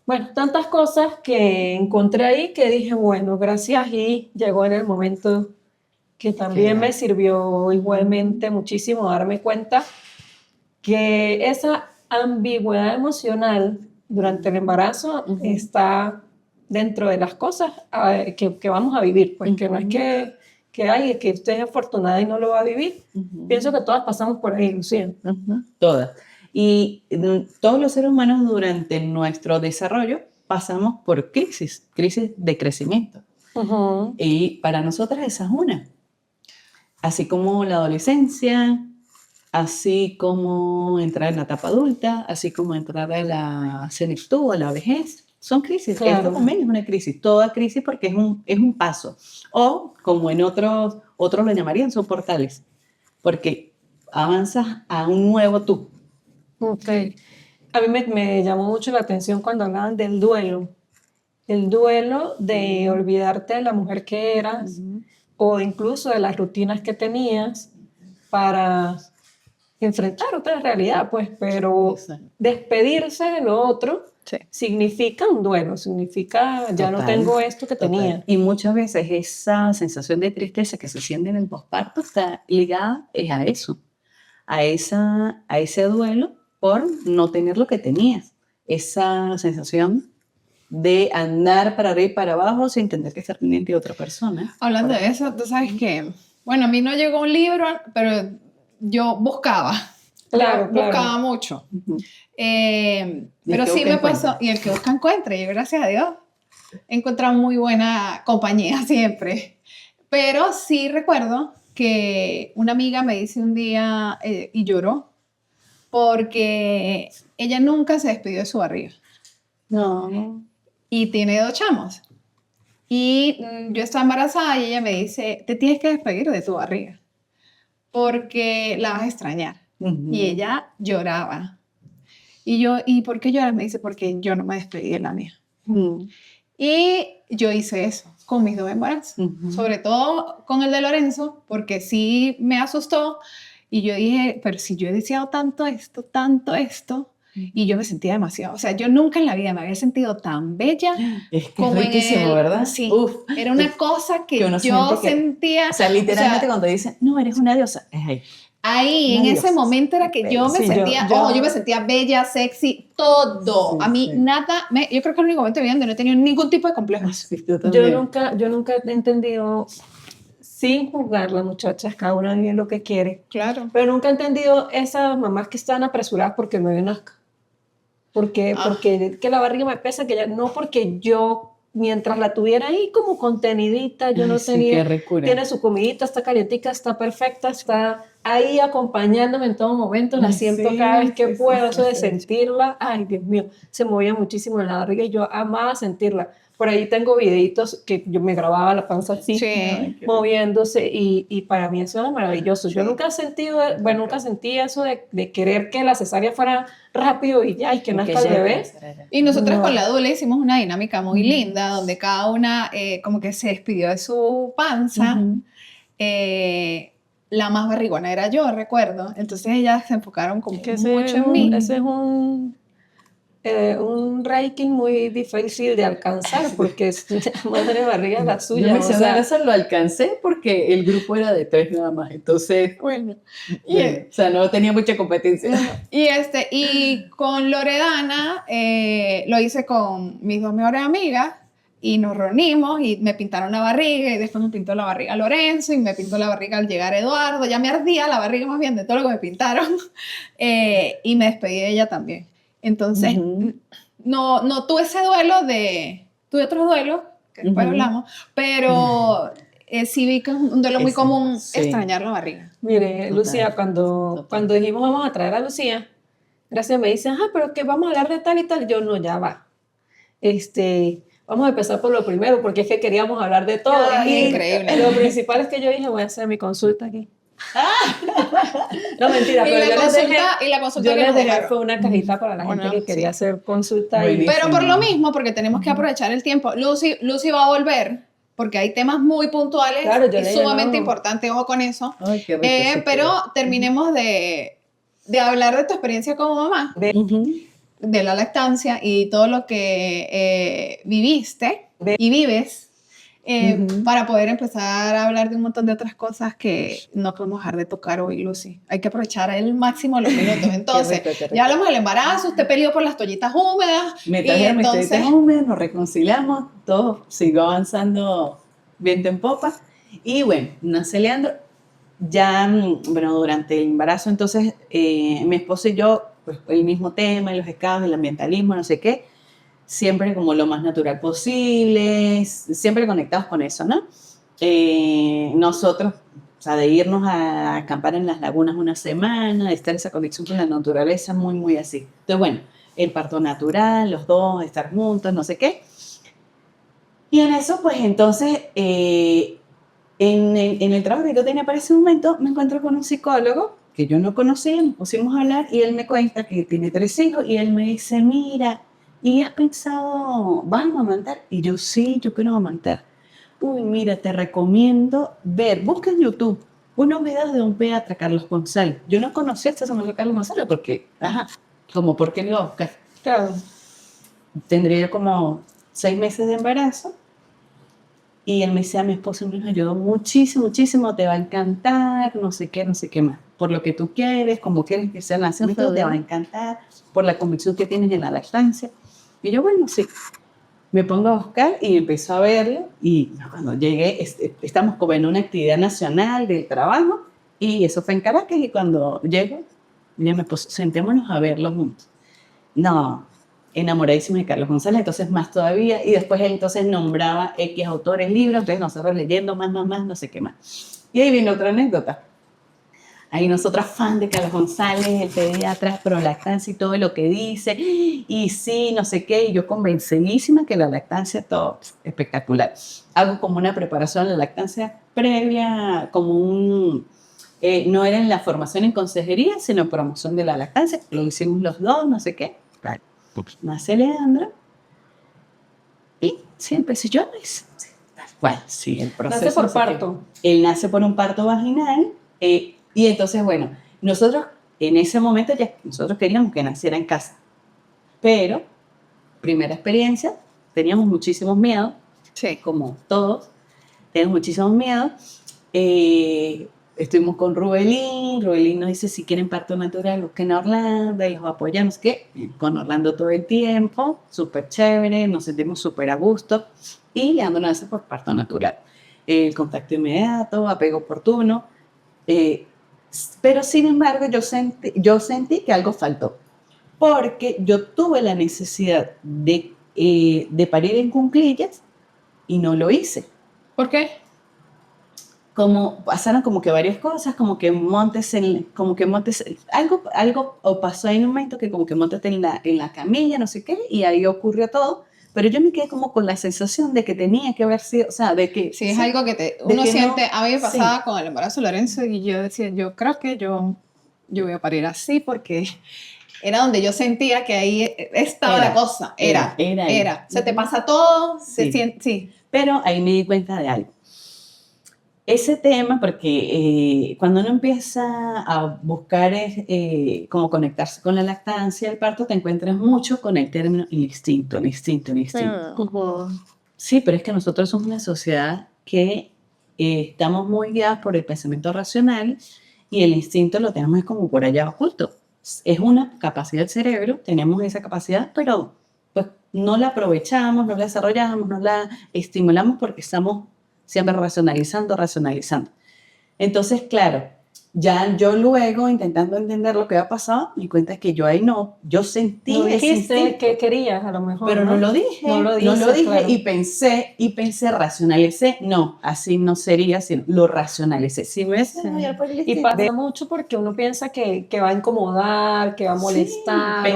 bueno, tantas cosas que encontré ahí que dije, bueno, gracias y llegó en el momento que también me sirvió igualmente muchísimo darme cuenta que esa ambigüedad emocional durante el embarazo está dentro de las cosas que vamos a vivir, pues que no es que usted es afortunada y no lo va a vivir. Pienso que todas pasamos por ahí, Lucía. Todas. Y todos los seres humanos durante nuestro desarrollo pasamos por crisis de crecimiento. Y para nosotras esa es una. Así como la adolescencia, así como entrar en la etapa adulta, así como entrar a la senectud, a la vejez. Son crisis. Claro. Esto también es una crisis. Toda crisis porque es un paso. O, como en otros lo llamarían, son portales. Porque avanzas a un nuevo tú. Ok. A mí me llamó mucho la atención cuando hablaban del duelo. El duelo de olvidarte de la mujer que eras o incluso de las rutinas que tenías para enfrentar otra realidad, pues, pero Exacto. despedirse de lo otro Sí. significa un duelo, significa ya no Total, tengo esto que total. tenía. Y muchas veces esa sensación de tristeza que se siente en el posparto está ligada es a eso, a ese duelo por no tener lo que tenías. Esa sensación de andar para arriba y para abajo sin tener que estar pendiente de otra persona. Hablando de eso, tú sabes que, bueno, a mí no llegó un libro, pero yo buscaba. Claro, Yo claro. buscaba mucho. Ujú. Pero que sí busca, me pasó, encuentra. y el que busca encuentra, y yo gracias a Dios he encontrado muy buena compañía siempre. Pero sí recuerdo que una amiga me dice un día, y lloró, porque ella nunca se despidió de su barriga. No. Y tiene 2 chamos. Y yo estaba embarazada y ella me dice, te tienes que despedir de tu barriga, porque la vas a extrañar. Ujú. Y ella lloraba. Y yo, ¿y por qué lloras? Me dice, porque yo no me despedí de la mía. Ujú. Y yo hice eso con mis 2 embarazos, Ujú. sobre todo con el de Lorenzo, porque sí me asustó. Y yo dije, pero si yo he deseado tanto esto, y yo me sentía demasiado, o sea, yo nunca en la vida me había sentido tan bella Es que es como en riquísimo, el, ¿verdad? sí, Uf, era una cosa que que uno yo siente que- sentía, o sea, literalmente o sea, cuando dicen, no, eres una diosa, es ahí. ahí, en Una ese diosa. momento era que yo me Sí, sentía, yo me sentía bella, sexy, todo. Sí, A mí sí. nada, yo creo que es el único momento de mi vida donde no he tenido ningún tipo de complejos. Sí, yo también. Yo nunca he entendido, sin juzgar las muchachas, cada una vive lo que quiere, Claro. pero nunca he entendido esas mamás que están apresuradas porque el bebé nazca. Porque, Ah. porque que la barriga me pesa, que ya, no porque yo, mientras la tuviera ahí como contenidita, yo Ay, no sí, tenía, qué ricura. tiene su comidita, está calientica, está perfecta, está ahí acompañándome en todo momento, la Ay, siento sí, cada vez que sí, sí, puedo, sí, eso de sí. sentirla, ay Dios mío, se movía muchísimo en la barriga y yo amaba sentirla. Por ahí tengo videitos que yo me grababa la panza así, Sí. Ay, qué moviéndose y para mí eso era maravilloso. Yo Sí. nunca he sentido, bueno, nunca sentí eso de querer que la cesárea fuera rápido y ya, y que nazca el bebé. Y nosotras No. con la Dula hicimos una dinámica muy linda, donde cada una como que se despidió de su panza. Ujú. La más barrigona era yo, recuerdo. Entonces ellas se enfocaron como Que mucho en mí. ese es un ranking muy difícil de alcanzar porque es madre barriga la Yo suya. me O sé sea, eso lo alcancé porque el grupo era de 3 nada más, entonces, Bueno, bueno, o sea, no tenía mucha competencia. y con Loredana lo hice con mis 2 mejores amigas y nos reunimos y me pintaron la barriga y después me pintó la barriga Lorenzo y me pintó la barriga al llegar Eduardo. Ya me ardía la barriga más bien de todo lo que me pintaron y me despedí de ella también. Entonces, Ujú. no tuve ese duelo tuve otros duelos, que después Ujú. hablamos, pero sí vi que es un duelo muy Ese, común sí. extrañar la barriga. mire, Total, Lucía, total. cuando dijimos vamos a traer a Lucía, Gracias me dice, ajá, pero que vamos a hablar de tal y tal. Yo no, ya va. Vamos a empezar por lo primero, porque es que queríamos hablar de todo. Ay, Y increíble. lo principal es que yo dije, voy a hacer mi consulta aquí. No, mentira, Y pero la yo les dejé, consulta yo que les nos dejé dejaron. fue una cajita para la gente Bueno, que quería sí. hacer consulta. Buenísimo. Pero por lo mismo, porque tenemos que aprovechar el tiempo, Lucy va a volver, porque hay temas muy puntuales Claro, yo y le sumamente llamaba. importantes, ojo con eso. Ay, qué rico. sí, Pero terminemos de hablar de tu experiencia como mamá, Ujú. de la lactancia y todo lo que viviste y vives, Ujú. para poder empezar a hablar de un montón de otras cosas que no podemos dejar de tocar hoy, Lucy. Hay que aprovechar al máximo los minutos. Entonces, Qué rico. ya hablamos del embarazo, usted peleó por las toallitas húmedas. Me y trajeron mis entonces, toallitas húmedas, nos reconciliamos, todo siguió avanzando viento en popa. Y bueno, nace Leandro. Ya, bueno, durante el embarazo, entonces, mi esposo y yo, pues el mismo tema, los escados, el ambientalismo, no sé qué, siempre como lo más natural posible, siempre conectados con eso, ¿no? Nosotros, o sea, de irnos a acampar en las lagunas una semana, de estar esa conexión con la naturaleza, muy, muy así. Entonces, bueno, el parto natural, los dos, estar juntos, no sé qué. Y en eso, pues entonces, en el trabajo que yo tenía para ese momento, me encuentro con un psicólogo que yo no conocía, nos pusimos a hablar y él me cuenta que tiene 3 hijos y él me dice, mira, ¿y has pensado, vas a amamantar? Y yo, sí, yo quiero amamantar. Uy, mira, te recomiendo busca en YouTube unos videos de un pediatra, Carlos González. Yo no conocía a este señor Carlos González porque, como, ¿por qué lo iba a buscar? Claro. Tendría yo como 6 meses de embarazo. Y él me decía, mi esposo me ayudó muchísimo, muchísimo, te va a encantar, no sé qué más. Por lo que tú quieres, como quieres que sea nacimiento, te va a encantar, por la convicción que tienes en la lactancia. Y yo, bueno, sí. Me pongo a buscar y empiezo a verlo. Y cuando llegué, estamos como en una actividad nacional de trabajo, y eso fue en Caracas. Y cuando llego, ya me puse, sentémonos a verlo juntos. No, enamoradísimo de Carlos González, entonces más todavía, y después él entonces nombraba X autores, libros, entonces nosotros leyendo más, no sé qué más. Y ahí viene otra anécdota. Ahí nosotras fan de Carlos González, el pediatra, pro lactancia y todo lo que dice, y sí, no sé qué, y yo convencidísima que la lactancia, todo espectacular. Hago como una preparación a la lactancia previa, como no era en la formación en consejería, sino promoción de la lactancia, lo hicimos los dos, no sé qué. Nace Leandro y sí, empecé yo. Tal cual, sí, el proceso. Nace por parto. Él nace por un parto vaginal y entonces, bueno, nosotros en ese momento nosotros queríamos que naciera en casa, pero primera experiencia, teníamos muchísimos miedos, como todos, teníamos muchísimos miedos. Estuvimos con Rubelín nos dice si quieren parto natural, busquen a Orlando y los apoyamos, que con Orlando todo el tiempo, súper chévere, nos sentimos súper a gusto y Leandro nace por parto natural. El contacto inmediato, apego oportuno, pero sin embargo yo sentí que algo faltó, porque yo tuve la necesidad de parir en cuclillas y no lo hice. ¿Por qué? Como pasaron como que varias cosas, como que montes, algo o pasó en un momento que como que montes en la camilla, no sé qué, y ahí ocurrió todo, pero yo me quedé como con la sensación de que tenía que haber sido, o sea, de que... Sí, es algo que uno que siente, no, a mí me pasaba con el embarazo de Lorenzo y yo decía, yo creo que yo voy a parir así porque era donde yo sentía que ahí estaba la cosa, era. Se te pasa todo, se siente, sí. Pero ahí me di cuenta de algo. Ese tema, porque cuando uno empieza a buscar cómo conectarse con la lactancia, el parto, te encuentras mucho con el término el instinto. Sí, pero es que nosotros somos una sociedad que estamos muy guiados por el pensamiento racional y el instinto lo tenemos como por allá oculto. Es una capacidad del cerebro, tenemos esa capacidad, pero pues no la aprovechamos, no la desarrollamos, no la estimulamos porque estamos siempre racionalizando. Entonces, claro, ya yo luego, intentando entender lo que había pasado, me di cuenta que yo ahí yo sentí no ese dijiste instinto, que querías, a lo mejor, pero no lo dije, no lo dije, claro. y pensé, racionalicé, no, así no sería, sino lo racionalicé. Si me hubiese dejado por el Y instinto, pasa mucho porque uno piensa que va a incomodar, que va a molestar,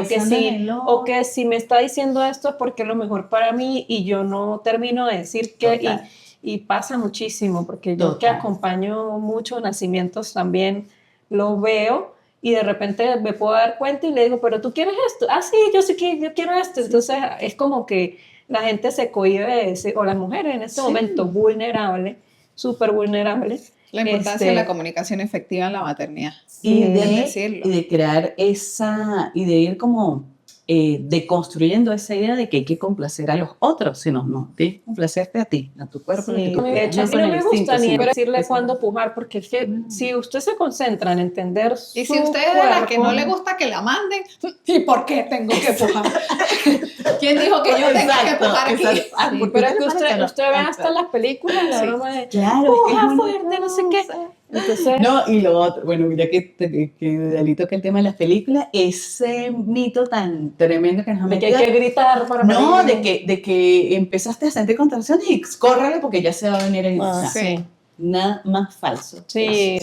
o que si me está diciendo esto es porque es lo mejor para mí y yo no termino de decir que... Y pasa muchísimo, porque yo que acompaño muchos nacimientos también lo veo y de repente me puedo dar cuenta y le digo, pero tú quieres esto, sí, yo sí que yo quiero esto. Entonces es como que la gente se cohíbe de decir, o las mujeres en este momento vulnerables, súper vulnerables. La importancia de la comunicación efectiva en la maternidad. Y de crear y de ir como deconstruyendo esa idea de que hay que complacer a los otros, sino no, tienes que complacerte a ti, a tu cuerpo. Sí. De hecho, a mí no me gusta ni decirle cuándo pujar, porque es que si usted se concentra en entender y si usted es de las que no le gusta que la manden, ¿y por qué tengo que pujar? ¿Quién dijo que yo tengo que pujar aquí? Sí, pero es que usted ve hasta las películas la broma de puja fuerte, no sé qué. Entonces, no, y lo otro, bueno, ya que Dalí toca el tema de las películas, ese mito tan tremendo que nos han metido. De que hay que gritar para no, de que empezaste a sentir contracciones y córrele porque ya se va a venir el sí. Nada más falso. Sí.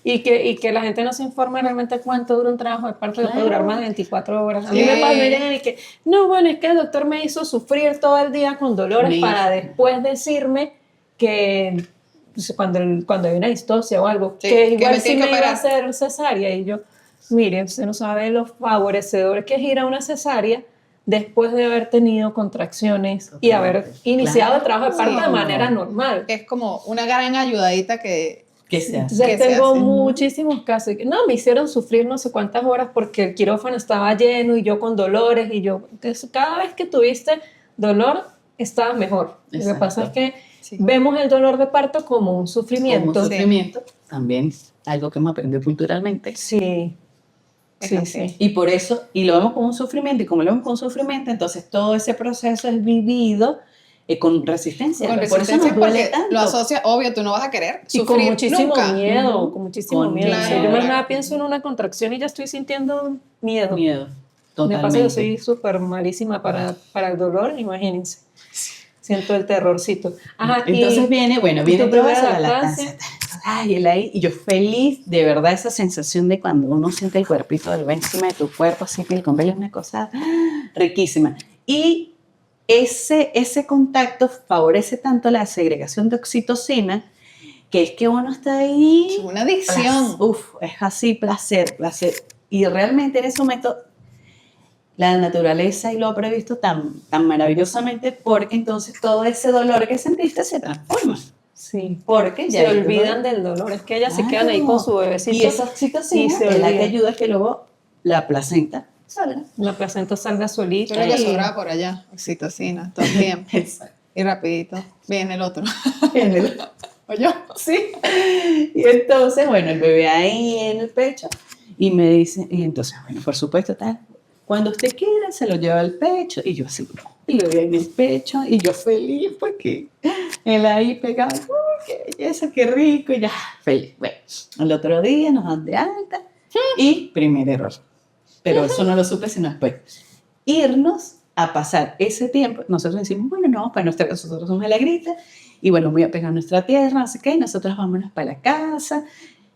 Y que la gente no se informa realmente cuánto dura un trabajo de parto, que puede durar más de 24 horas. A mí me pasó y que, no, bueno, es que el doctor me hizo sufrir todo el día con dolores para después decirme que cuando hay una distocia o algo, Sí, que que igual me sí tienen me que iba a operar. hacer cesárea, y yo, mire, usted no sabe lo favorecedor que es ir a una cesárea después de haber tenido contracciones y haber iniciado el trabajo de parto de Claro. manera normal. Es como una gran ayudadita que ¿Qué se hace? Entonces ¿Qué se tengo hace? muchísimos casos. No, me hicieron sufrir no sé cuántas horas porque el quirófano estaba lleno y yo con dolores y yo... Entonces, cada vez que tuviste dolor, estabas mejor. Lo que Exacto. pasa es que Sí. vemos el dolor de parto como un Como sufrimiento. sufrimiento, también algo que hemos aprendido culturalmente. Sí, Es sí, así. sí. Y por eso, y lo vemos como un sufrimiento, y como lo vemos como un sufrimiento, entonces todo ese proceso es vivido con resistencia. Con Por eso resistencia nos duele porque tanto. lo asocia, obvio, tú no vas a querer Y con sufrir muchísimo nunca. miedo, Ujú. con muchísimo Con miedo. O sea, yo miedo. más nada pienso en una contracción y ya estoy sintiendo miedo. Miedo, Me pasa que yo soy totalmente. súper malísima para el dolor, imagínense. Siento el terrorcito. Ajá, Entonces viene tu todo primera eso, la lactancia. lactancia. Ay, el ahí, y yo feliz, de verdad, esa sensación de cuando uno siente el cuerpito del bebé encima de tu cuerpo, así piel con piel, es una cosa riquísima. Y ese contacto favorece tanto la segregación de oxitocina, que es que uno está ahí. Una adicción. Uf, es así, placer, placer. Y realmente en ese momento la naturaleza y lo ha previsto tan maravillosamente, porque entonces todo ese dolor que sentiste se transforma. Sí. Porque ya Se hay olvidan dolor. del dolor. Es que ellas se quedan ahí con su bebecito. Y esa oxitocina y se es la que olvida. ayuda a que luego la placenta salga. La placenta salga solita. Pero lo que y- sobraba por allá, oxitocina, todo el tiempo. Exacto. Y rapidito, viene el otro. En el- ¿O yo? Sí. Y entonces, bueno, el bebé ahí en el pecho y me dice, y entonces, bueno, por supuesto, tal, cuando usted quiera se lo lleva al pecho y yo así, y lo veía en el pecho y yo feliz porque él ahí pegado, ¡uy, qué belleza, qué rico! Y ya, feliz. Bueno, al otro día nos dan de alta y primer error, pero eso no lo supe sino después. Irnos a pasar ese tiempo, nosotros decimos, bueno, no, para nosotros somos de la grita, y bueno, voy a pegar nuestra tierra, no sé qué, y nosotros vámonos para la casa,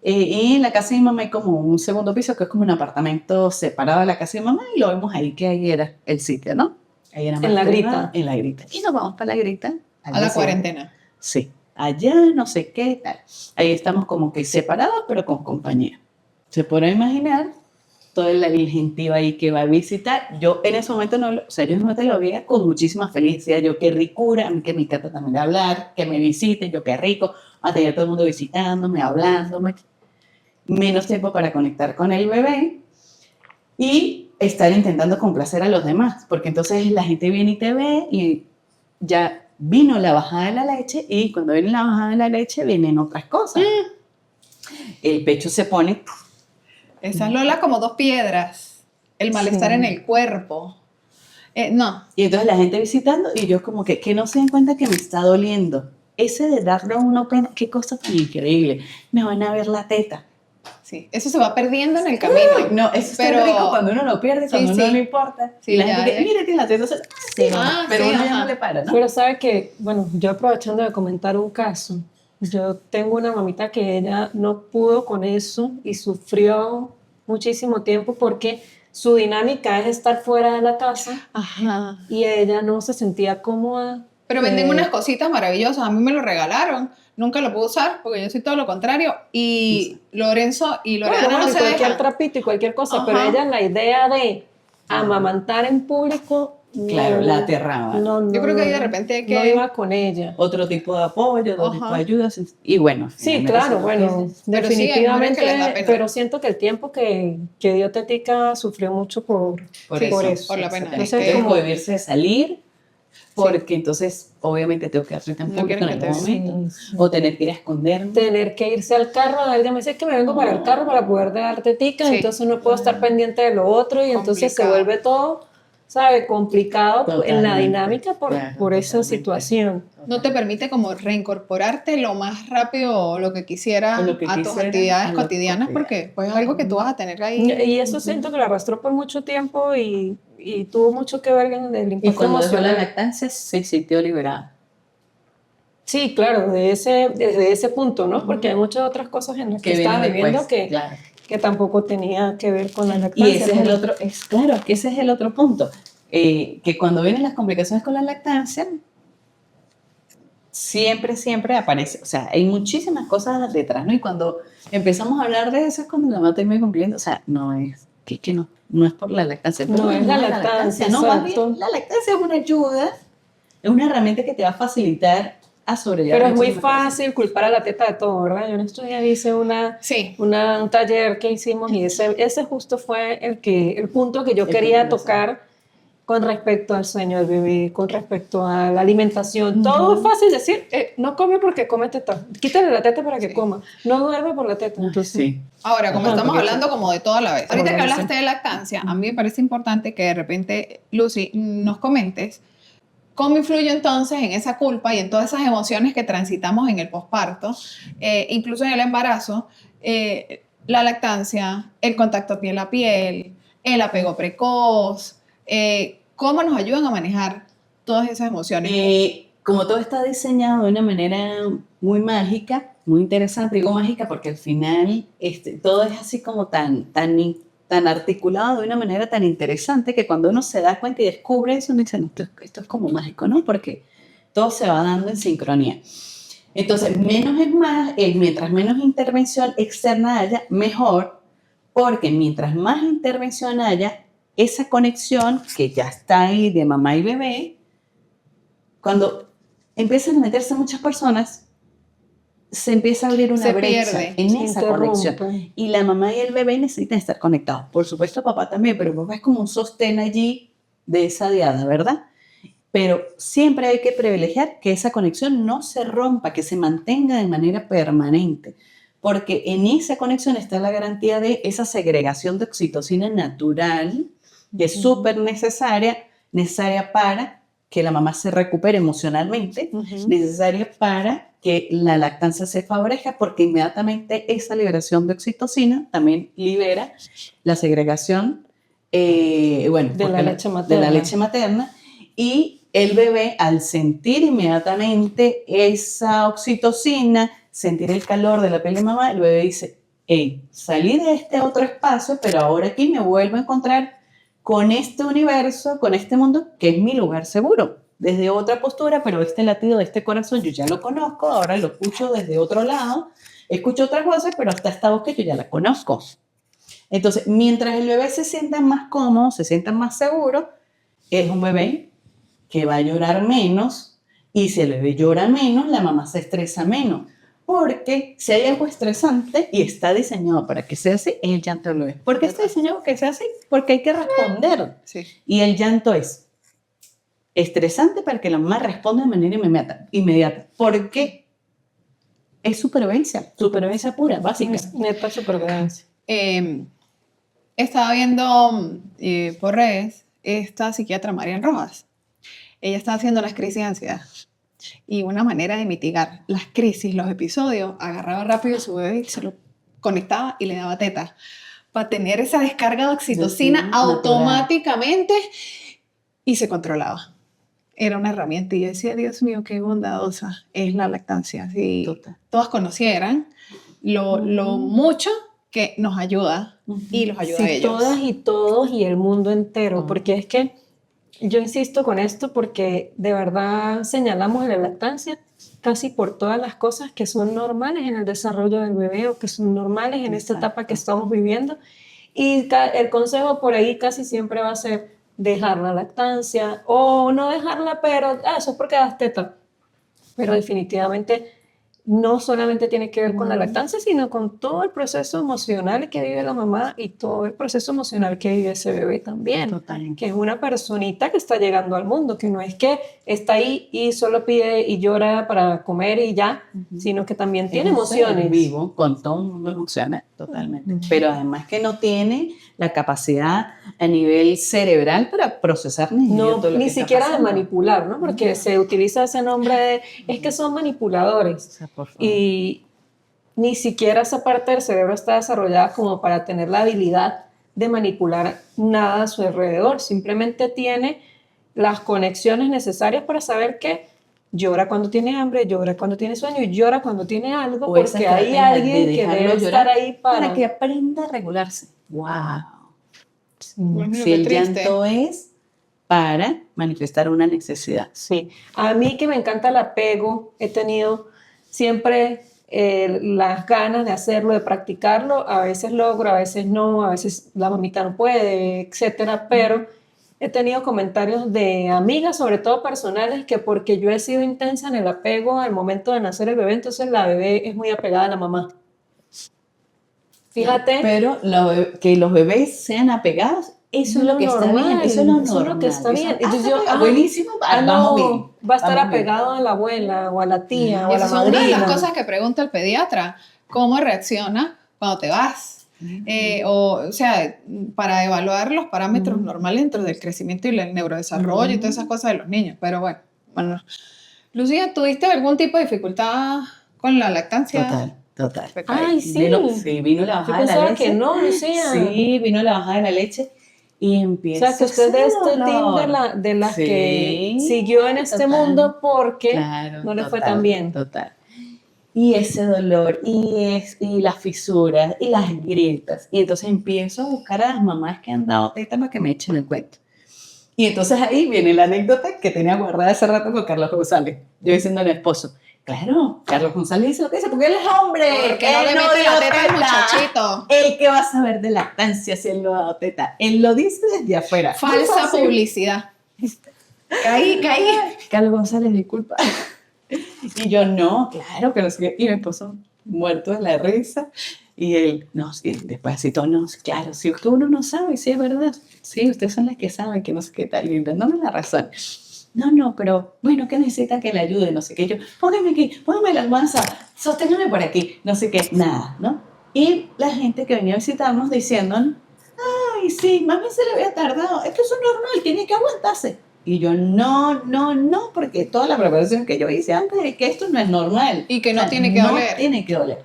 y en la casa de mi mamá hay como un segundo piso, que es como un apartamento separado de la casa de mi mamá, y lo vemos ahí, que ahí era el sitio, ¿no? Ahí era En la privado, grita. En la grita. Y nos vamos para la grita. al A la día siguiente. cuarentena. Sí, allá, no sé qué, tal. Ahí estamos como que separados, pero con compañía. Se podrá imaginar todo el gentío ahí que va a visitar. Yo en ese momento no, o sea, yo no te lo veía con muchísima felicidad. Yo qué ricura, a mí que me encanta también hablar, que me visiten, yo qué rico, a tener todo el mundo visitándome, hablándome. Menos tiempo para conectar con el bebé y estar intentando complacer a los demás, porque entonces la gente viene y te ve y ya vino la bajada de la leche y cuando viene la bajada de la leche vienen otras cosas. El pecho se pone Esa es Lola como dos piedras. El malestar Sí. en el cuerpo. No, y entonces la gente visitando y yo como que no se dan cuenta que me está doliendo. Ese de darle a uno pena, qué cosa tan increíble. Me van a ver la teta. sí, eso se va perdiendo en el camino. No, eso es Pero- tan rico cuando uno lo pierde, cuando Sí, uno sí. no le importa. Sí, y la ya, gente que, ya. mira, tiene la teta. Sí, Ah, pero sí, uno ya ajá. no le para, ¿no? Pero sabe que, bueno, yo aprovechando de comentar un caso, yo tengo una mamita que ella no pudo con eso y sufrió muchísimo tiempo porque su dinámica es estar fuera de la casa Ajá. y ella no se sentía cómoda. Pero venden eh, unas cositas maravillosas. A mí me lo regalaron. Nunca lo pude usar porque yo soy todo lo contrario. Y Lorenzo y Loredana bueno, no y se cualquier dejan. trapito y cualquier cosa, Ajá. pero ella la idea de amamantar en público, Claro, no, la aterraba. no, Yo creo que ahí de no, repente hay no que- iba con ella. Otro tipo de apoyo, otro Ajá. tipo de ayuda. Y bueno. Sí, finalmente claro, se lo bueno, hice. Pero sí, hay definitivamente, mujeres que les da pena. pero siento que el tiempo que dio Tetica sufrió mucho por Por Sí, eso. eso. por la pena. Exactamente. Entonces, Debe como- cohibirse de salir, porque entonces, obviamente, tengo que hacer en No público en quieren que algún te- momento. Sí, sí. O tener que ir a esconderme. Tener que irse al carro, alguien me dice que me vengo para el carro para poder dar tetica, Sí. entonces no puedo estar pendiente de lo otro y entonces se Complicado. vuelve todo, ¿sabe? Complicado en la Totalmente, dinámica claro, por esa totalmente. situación. No te permite como reincorporarte lo más rápido lo que quisieras O lo que a tus quisiera, actividades a lo cotidianas, cotidiano. porque pues es algo que tú vas a tener ahí. Y eso siento que la arrastró por mucho tiempo y tuvo mucho que ver en el Y impacto cuando dejó la emocional. lactancia, se sintió liberada. Sí, claro, desde ese punto, ¿no? Porque hay muchas otras cosas en las que estaba vienen viviendo después, claro. que tampoco tenía que ver con la Y lactancia. ese es el ¿no? otro, claro, que ese es el otro punto. Que cuando vienen las complicaciones con la lactancia, siempre aparece, o sea, hay muchísimas cosas detrás, ¿no? Y cuando empezamos a hablar de eso es cuando la mamá termina concluyendo, o sea, no es, que no es por la lactancia, No es la lactancia, no, más bien exacto. la lactancia es una ayuda, es una herramienta que te va a facilitar a sobrellevar. Pero es muy muchísimas cosas. fácil culpar a la teta de todo, ¿verdad? Yo en estos días hice Sí. un taller que hicimos y ese justo fue el punto que yo El quería punto, tocar con respecto al sueño del bebé, con respecto a la alimentación. Todo es fácil decir, no come porque come teta, quítale la teta para que coma, no duerme por la teta. Entonces, Sí. Ahora, como Ajá, estamos porque hablando como de toda la vez. Ahorita que Organización. hablaste de lactancia, a mí me parece importante que de repente, Lucy, nos comentes cómo influye entonces en esa culpa y en todas esas emociones que transitamos en el posparto, incluso en el embarazo, la lactancia, el contacto piel a piel, el apego precoz, cómo nos ayudan a manejar todas esas emociones. Como todo está diseñado de una manera muy mágica, muy interesante, digo mágica porque al final todo es así como tan articulado de una manera tan interesante que cuando uno se da cuenta y descubre eso, uno dice, no, esto es como mágico, ¿no? Porque todo se va dando en sincronía. Entonces, menos es más, mientras menos intervención externa haya, mejor, porque mientras más intervención haya, esa conexión que ya está ahí de mamá y bebé, cuando empiezan a meterse muchas personas, se empieza a abrir una Se brecha pierde, en se esa interrumpe. conexión. Y la mamá y el bebé necesitan estar conectados. Por supuesto, papá también, pero papá es como un sostén allí de esa diada, ¿verdad? Pero siempre hay que privilegiar que esa conexión no se rompa, que se mantenga de manera permanente, porque en esa conexión está la garantía de esa segregación de oxitocina natural, que es súper necesaria para que la mamá se recupere emocionalmente, necesaria para que la lactancia se favorezca, porque inmediatamente esa liberación de oxitocina también libera la segregación de la leche materna. Y el bebé, al sentir inmediatamente esa oxitocina, sentir el calor de la piel de mamá, el bebé dice, hey, salí de este otro espacio, pero ahora aquí me vuelvo a encontrar con este universo, con este mundo, que es mi lugar seguro, desde otra postura, pero este latido de este corazón yo ya lo conozco, ahora lo escucho desde otro lado, escucho otras voces, pero hasta esta voz que yo ya la conozco. Entonces, mientras el bebé se sienta más cómodo, se sienta más seguro, es un bebé que va a llorar menos, y si el bebé llora menos, la mamá se estresa menos. Porque si hay algo estresante y está diseñado para que sea así, es el llanto del bebé. ¿Por qué está diseñado que sea así? Porque hay que responder. Sí. Y el llanto es estresante para que la mamá responda de manera inmediata. ¿Por qué? Es supervivencia pura, básica. Es neta supervivencia. Estaba viendo por redes esta psiquiatra Marian Rojas. Ella está haciendo las crisis de ansiedad. Y una manera de mitigar las crisis, los episodios, agarraba rápido a su bebé y se lo conectaba y le daba teta. Para tener esa descarga de oxitocina Sí, automáticamente y se controlaba. Era una herramienta y yo decía, Dios mío, qué bondadosa es la lactancia. Si Total. todas conocieran lo mucho que nos ayuda y los ayuda a Sí, ellos. todas y todos y el mundo entero, porque es que yo insisto con esto porque de verdad señalamos en la lactancia casi por todas las cosas que son normales en el desarrollo del bebé o que son normales en esta etapa que estamos viviendo, y el consejo por ahí casi siempre va a ser dejar la lactancia o no dejarla, pero eso es porque das teta. Pero definitivamente no solamente tiene que ver con la lactancia, sino con todo el proceso emocional que vive la mamá y todo el proceso emocional que vive ese bebé también. Totalmente. Que es una personita que está llegando al mundo, que no es que está ahí y solo pide y llora para comer y ya, sino que también tiene Es un ser emociones. vivo, con todo el mundo emocional, totalmente. Pero además que no tiene la capacidad a nivel cerebral para procesar No, todo lo ni que está siquiera de pasando. manipular, ¿no? Porque se utiliza ese nombre de, es que son manipuladores. O sea, por favor. Y ni siquiera esa parte del cerebro está desarrollada como para tener la habilidad de manipular nada a su alrededor. Simplemente tiene las conexiones necesarias para saber que llora cuando tiene hambre, llora cuando tiene sueño y llora cuando tiene algo, O esa porque hay estrategia alguien de que dejarlo debe llorar estar ahí para que aprenda a regularse. ¡Wow! Bueno, Si qué el triste. llanto es para manifestar una necesidad. Sí, a mí que me encanta el apego, he tenido siempre las ganas de hacerlo, de practicarlo, a veces logro, a veces no, a veces la mamita no puede, etcétera, pero he tenido comentarios de amigas, sobre todo personales, que porque yo he sido intensa en el apego al momento de nacer el bebé, entonces la bebé es muy apegada a la mamá. Fíjate. Pero que los bebés sean apegados, eso es lo que está bien, eso es lo eso es lo que normal. está bien. Eso, Entonces yo, buenísimo, no, vamos bien. va a estar Vamos bien. apegado a la abuela o a la tía Y o a la esa es una de las madrina. cosas que pregunta el pediatra, ¿cómo reacciona cuando te vas? O sea, para evaluar los parámetros normales dentro del crecimiento y el neurodesarrollo y todas esas cosas de los niños. Pero bueno. Lucía, ¿tuviste algún tipo de dificultad con la lactancia? Total. Ay, sí. Vino la Yo bajada de la pensaba leche. que no, Lucía. Sí, vino la bajada de la leche y O empieza sea, que usted de este ese team dolor. de las Sí, que siguió en este total. mundo porque Claro, no le fue total, tan bien. Total. Y ese dolor, y las fisuras, y las grietas. Y entonces empiezo a buscar a las mamás que han dado teta para que me echen el cuento. Y entonces ahí viene la anécdota que tenía guardada hace rato con Carlos González. Yo diciendo al esposo, claro, Carlos González dice lo que dice, porque él es hombre. Porque no él le mete dio la teta al teta. muchachito. ¿Él qué va a saber de lactancia si él no ha dado teta? Él lo dice desde afuera. Muy Falsa fácil. publicidad. Caí. Carlos González, disculpa. Y yo, no, claro, que no sé qué. Y mi esposo muerto de la risa. Y él, no, sí, despacito, no, claro, si es que uno no sabe, sí es verdad. Sí, ustedes son las que saben que no sé qué tal. Y dándome la razón. No, pero bueno, ¿qué necesitan que le ayude? No sé qué. Yo, póngame aquí, póngame la almohada, sosténgame por aquí, no sé qué, nada, ¿no? Y la gente que venía a visitarnos diciéndonos, ay, sí, mami se le había tardado, es que eso es normal, tiene que aguantarse. Y yo, no, porque toda la preparación que yo hice antes es que esto no es normal. Y que no tiene que doler. No tiene que doler.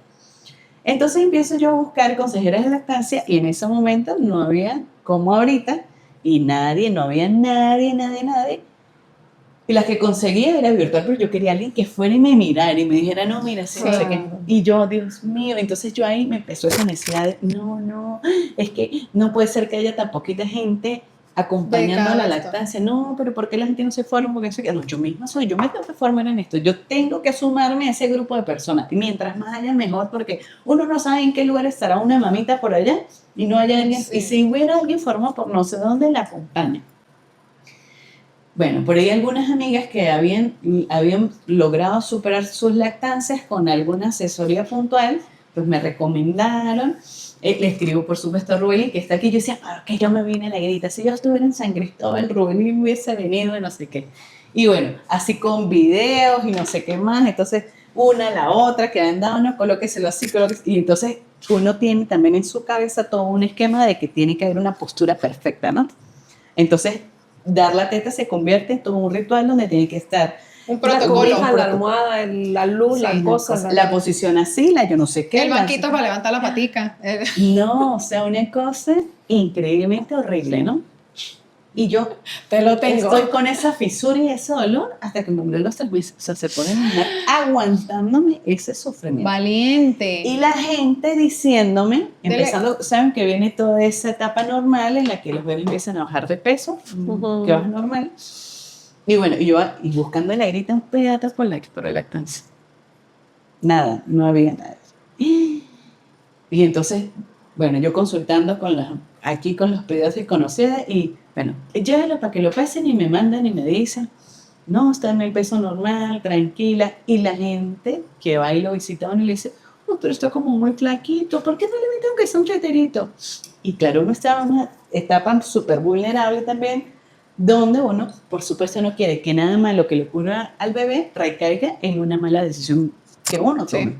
Entonces empiezo yo a buscar consejeras de lactancia y en ese momento no había, como ahorita, y no había nadie. Y las que conseguía era virtual, pero yo quería a alguien que fuera y me mirara y me dijera, no, mira, sí, no sé qué. Y yo, Dios mío, entonces yo ahí me empezó esa necesidad de, no, es que no puede ser que haya tan poquita gente acompañando a la Dedicada a esto. lactancia. No, pero ¿por qué la gente no se forma? Porque eso, no, yo misma soy, yo me tengo que formar en esto. Yo tengo que sumarme a ese grupo de personas. Y mientras más haya, mejor, porque uno no sabe en qué lugar estará una mamita por allá y no haya alguien. Sí. Y si hubiera alguien formado por no sé dónde, la acompaña. Bueno, por ahí algunas amigas que habían logrado superar sus lactancias con alguna asesoría puntual, pues me recomendaron. Le escribo, por supuesto, a Rubén, que está aquí. Yo decía, que yo me vine a la grita. Si yo estuviera en San Cristóbal, Rubén hubiese venido y no sé qué. Y bueno, así con videos y no sé qué más. Entonces, una, la otra, que han dado, no, colóqueselo así, y entonces uno tiene también en su cabeza todo un esquema de que tiene que haber una postura perfecta, ¿no? Entonces, dar la teta se convierte en todo un ritual donde tiene que estar Un La protocolo. cobija, la almohada, la luz, Sí, las cosas. la posición así, la yo no sé qué. El la- banquito para levantar la patica. No, o sea, una cosa increíblemente horrible, ¿no? Y yo Te lo tengo. estoy con esa fisura y ese dolor hasta que me murió los 3 meses. O sea, se ponen a andar aguantándome ese sufrimiento. Valiente. Y la gente diciéndome, Dele. empezando, saben que viene toda esa etapa normal en la que los bebés empiezan a bajar de peso, Ujú. que va normal. Y bueno, y buscando la grita un pedazo por la lactancia. Nada, no había nada. Y entonces, bueno, yo consultando aquí con los pediatras conocidas y bueno, llévelo para que lo pesen y me mandan y me dicen, no, está en el peso normal, tranquila. Y la gente que va y lo visita a uno y le dice, oh, pero está como muy flaquito, ¿por qué no le meten que sea un cheterito? Y claro, uno está en una etapa súper vulnerable también, donde uno, por supuesto, no quiere que nada malo que le ocurra al bebé recaiga en una mala decisión que uno tome. Sí.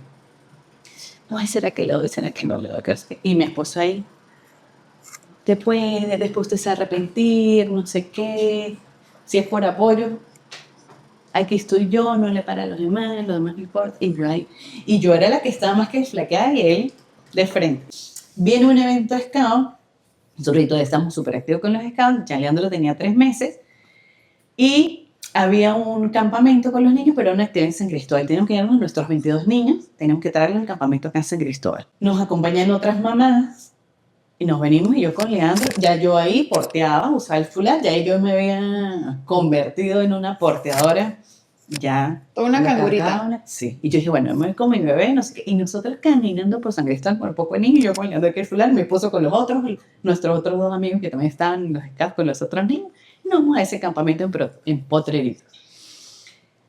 No, ¿será que le doy? ¿Será que no le doy? Y mi esposo ahí, te puede, después usted se va a arrepentir, no sé qué. Si es por apoyo, aquí estoy yo, no le para a los demás no importa. Y yo era la que estaba más que flaqueada y él de frente. Viene un evento de Scout, nosotros todavía estamos súper activos con los Scouts, ya Leandro tenía 3 meses, y había un campamento con los niños, pero una actividad en San Cristóbal. Teníamos que llevarnos nuestros 22 niños, teníamos que traerlos al campamento acá en San Cristóbal. Nos acompañan otras mamás, Y nos venimos y yo con Leandro, ya yo ahí porteaba, usaba el fular, ya yo me había convertido en una porteadora, ya. Toda una la cangurita. cargaba, sí. Y yo dije, bueno, me voy con mi bebé, no sé qué. Y nosotros caminando por San Cristóbal con el poco de niño, y yo con Leandro aquí el fular, mi esposo con los otros, nuestros otros dos amigos que también estaban en los escapes con los otros niños, y nos vamos a ese campamento en Potrerito.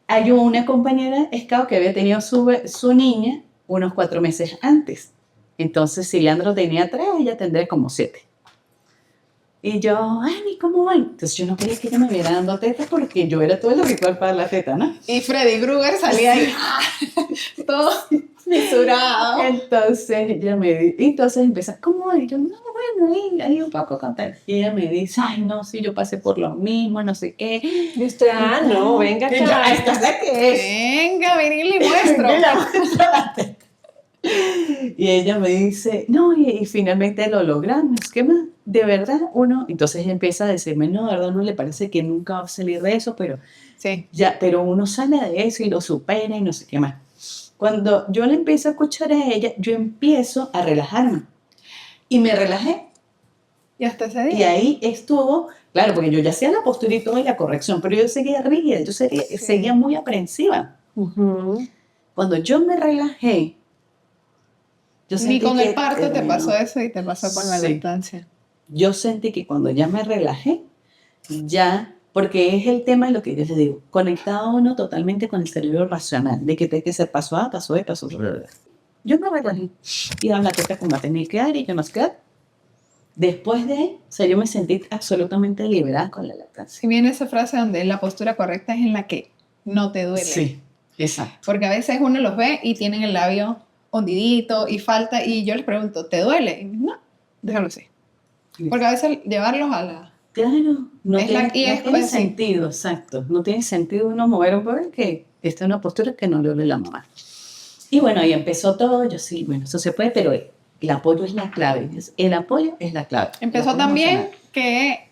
Hay una compañera scout que había tenido su niña unos 4 meses antes. Entonces, si Leandro tenía 3, ella tendría como 7. Y yo, ay, ¿cómo van? Entonces yo no quería que ella me viera dando tetas porque yo era todo el ritual para la teta, ¿no? Y Freddy Krueger salía ahí todo fisurado. Entonces empieza, ¿cómo van? Y yo, no, bueno, ahí un poco contenta. Y ella me dice, ay, no, sí, yo pasé por lo mismo, no sé qué. Y usted, no, venga Y yo, acá. esta es la que es. Venga, venir y muestro. Y ella me dice, no, y finalmente lo logramos, ¿qué más? De verdad, uno, entonces ella empieza a decirme, no, de verdad no le parece que nunca va a salir de eso, pero Sí. ya, pero uno sale de eso y lo supera y no sé qué más. Cuando yo le empiezo a escuchar a ella, yo empiezo a relajarme. Y me relajé. Y hasta ese Y día. ahí estuvo, claro, porque yo ya hacía la postura y todo y la corrección, pero yo seguía rígida, yo seguía muy aprensiva. Ujú. Cuando yo me relajé, yo Ni sentí con que el parto te terminó. pasó eso y te pasó con la Sí. lactancia. Yo sentí que cuando ya me relajé, ya, porque es el tema de lo que yo les digo, conectado uno totalmente con el cerebro racional, de que tiene que ser paso A, paso B, paso B. Yo me relajé y daba la teta como tenía que dar y yo no sé qué. Después de, o sea, yo me sentí absolutamente liberada con la lactancia. Si viene esa frase donde la postura correcta es en la que no te duele. Sí, exacto. Porque a veces uno los ve y tienen el labio hundidito y falta. Y yo les pregunto, ¿te duele? Y no, déjalo así. Porque a veces llevarlos a la... Claro, no Es tiene, la- y no es tiene así. sentido, exacto. No tiene sentido uno mover un bebé que esté en una postura que no le duele la mamá. Y bueno, ahí empezó todo. Yo sí, bueno, eso se puede, pero el apoyo es la clave. El apoyo es la clave. Empezó El apoyo también emocional. que...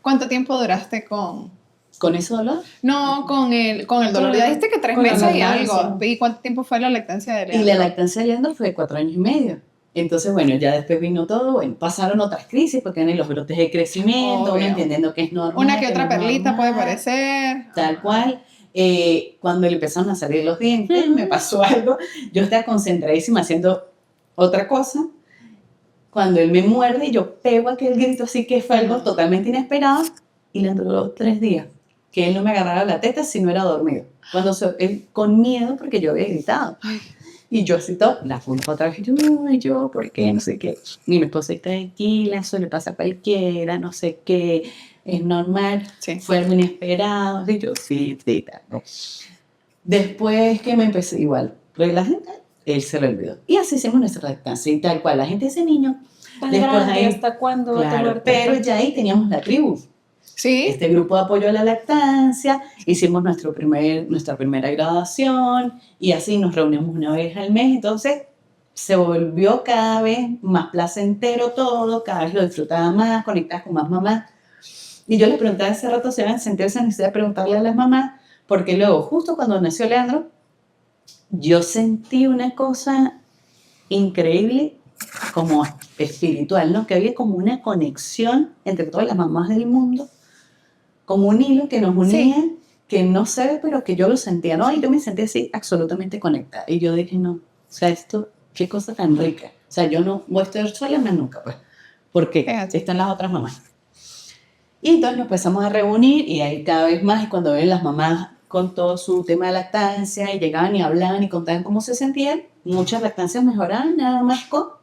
¿Cuánto tiempo duraste con...? ¿Con eso dolor? No, con el dolor. Ya dijiste que 3 Con la meses y lactancia. algo. ¿Y cuánto tiempo fue la lactancia de Y Leandro? la lactancia de Leandro fue de 4 años y medio. Entonces, bueno, ya después vino todo, bueno, pasaron otras crisis porque eran los brotes de crecimiento, uno Obvio. entendiendo que es normal. Una que otra no es perlita puede normal, parecer. tal cual. Cuando le empezaron a salir los dientes, me pasó algo. Yo estaba concentradísima haciendo otra cosa. Cuando él me muerde, yo pego aquel grito así que fue algo totalmente inesperado y le duró 3 días. Que él no me agarrara la teta si no era dormido. Él con miedo porque yo había gritado. Y yo así todo, la culpa otra vez, yo, ¿por qué? No sé qué. Y mi esposa está tranquila, eso le pasa a cualquiera, no sé qué, es normal, Sí. fue algo inesperado. Y yo, sí, tal, ¿no? Después que me empecé igual, relajé, él se lo olvidó. Y así hicimos nuestra lactancia y tal cual. La gente, ese niño, Tan después grande, ahí, ¿hasta cuándo va a claro, tomar pero teta? ya ahí teníamos la tribu. Sí. Este grupo de apoyo a la lactancia, hicimos nuestra primera graduación y así nos reunimos una vez al mes, entonces se volvió cada vez más placentero todo, cada vez lo disfrutaba más, conectaba con más mamás. Y yo le preguntaba hace rato si habían sentido esa necesidad de preguntarle a las mamás, porque luego, justo cuando nació Leandro, yo sentí una cosa increíble, como espiritual, ¿no? Que había como una conexión entre todas las mamás del mundo, como un hilo que nos unía, que no se ve, pero que yo lo sentía, ¿no? Y yo me sentía así absolutamente conectada. Y yo dije, no, o sea, esto, qué cosa tan rica. O sea, yo no voy a estar sola más nunca, pues. Porque Fíjate. están las otras mamás. Y entonces nos empezamos a reunir y ahí cada vez más, y cuando ven las mamás con todo su tema de lactancia y llegaban y hablaban y contaban cómo se sentían, muchas lactancias mejoraban nada más con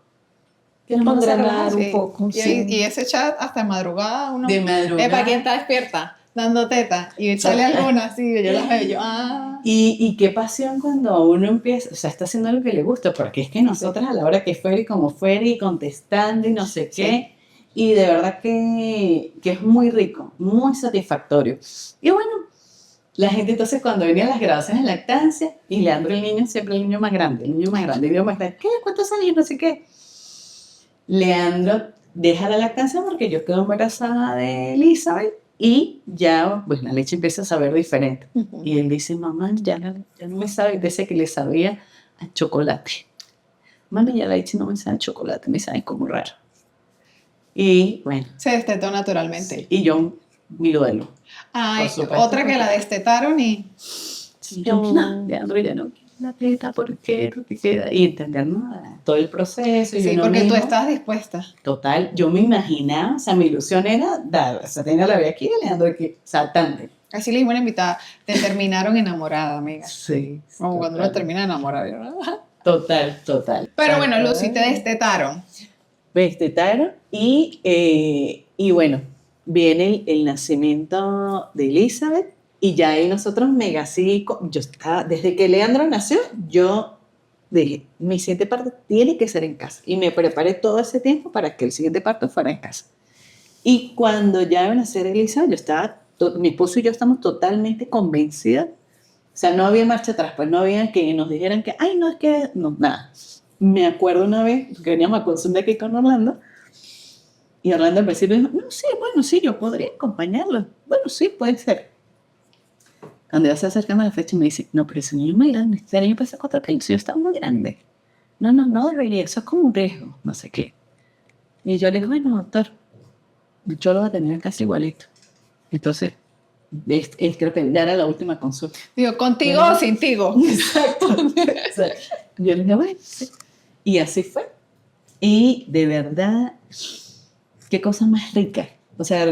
que nos Con vamos a drenar relajar. un poco, Y, sí. y ese chat hasta madrugada uno... De madrugada. ¿Para quién está despierta? Dando teta. Y sale alguna así, yo las veo, yo, Y qué pasión cuando uno empieza, o sea, está haciendo lo que le gusta, porque es que nosotras a la hora que fuera y como fuera y contestando y no sé qué, y de verdad que es muy rico, muy satisfactorio. Y bueno, la gente entonces cuando venían las grabaciones de lactancia, y Leandro el niño, siempre el niño más grande, ¿qué? ¿Cuántos años? No sé qué. Leandro deja la lactancia porque yo quedo embarazada de Elizabeth y ya, pues la leche empieza a saber diferente. Y él dice, mamá, ya no me sabe, dice que le sabía a chocolate. Mami, ya la leche no me sabe a chocolate, me sabe como raro. Y bueno, Se destetó naturalmente. sí, y yo mi duelo. Ay, Por supuesto, otra que la destetaron y... Sí, yo, no, Leandro, ya no quiero la teta, ¿por qué? ¿Por qué queda? Y entender, ¿no? Todo el proceso. Y Sí, uno porque tú mismo, estás dispuesta. total, yo me imaginaba, o sea, mi ilusión era dar, o sea, tenía la vida aquí, Leandro, aquí, saltante. Así le dijimos a una invitada, te terminaron enamorada, amiga. Sí. Como cuando uno termina enamorado. ¿verdad? Total. Pero bueno, Lucy, te destetaron. Destetaron y bueno, viene el nacimiento de Elizabeth y ya ahí nosotros mega así, yo estaba, desde que Leandro nació, yo dije, mi siguiente parto tiene que ser en casa y me preparé todo ese tiempo para que el siguiente parto fuera en casa. Y cuando ya iba a nacer Elizabeth, yo estaba, mi esposo y yo estamos totalmente convencidas, o sea, no había marcha atrás, pues no había que nos dijeran que, ay, no, es que, no, nada. Me acuerdo una vez que veníamos a consumir aquí con Orlando y Orlando al principio dijo, no, sí, bueno, sí, yo podría acompañarlo. Bueno, sí, puede ser. Cuando ya se acercando a la fecha me dice, no, pero ese niño es muy grande, ese niño pesa 4 kilos, yo estaba muy grande. No debería, eso es como un riesgo, no sé qué. Y yo le digo, bueno, doctor, yo lo voy a tener casi igualito. Entonces, creo que ya era la última consulta. Digo, ¿contigo o sin tigo? Exacto. O sea, yo le dije, bueno, sí. Y así fue. Y de verdad, qué cosa más rica. O sea,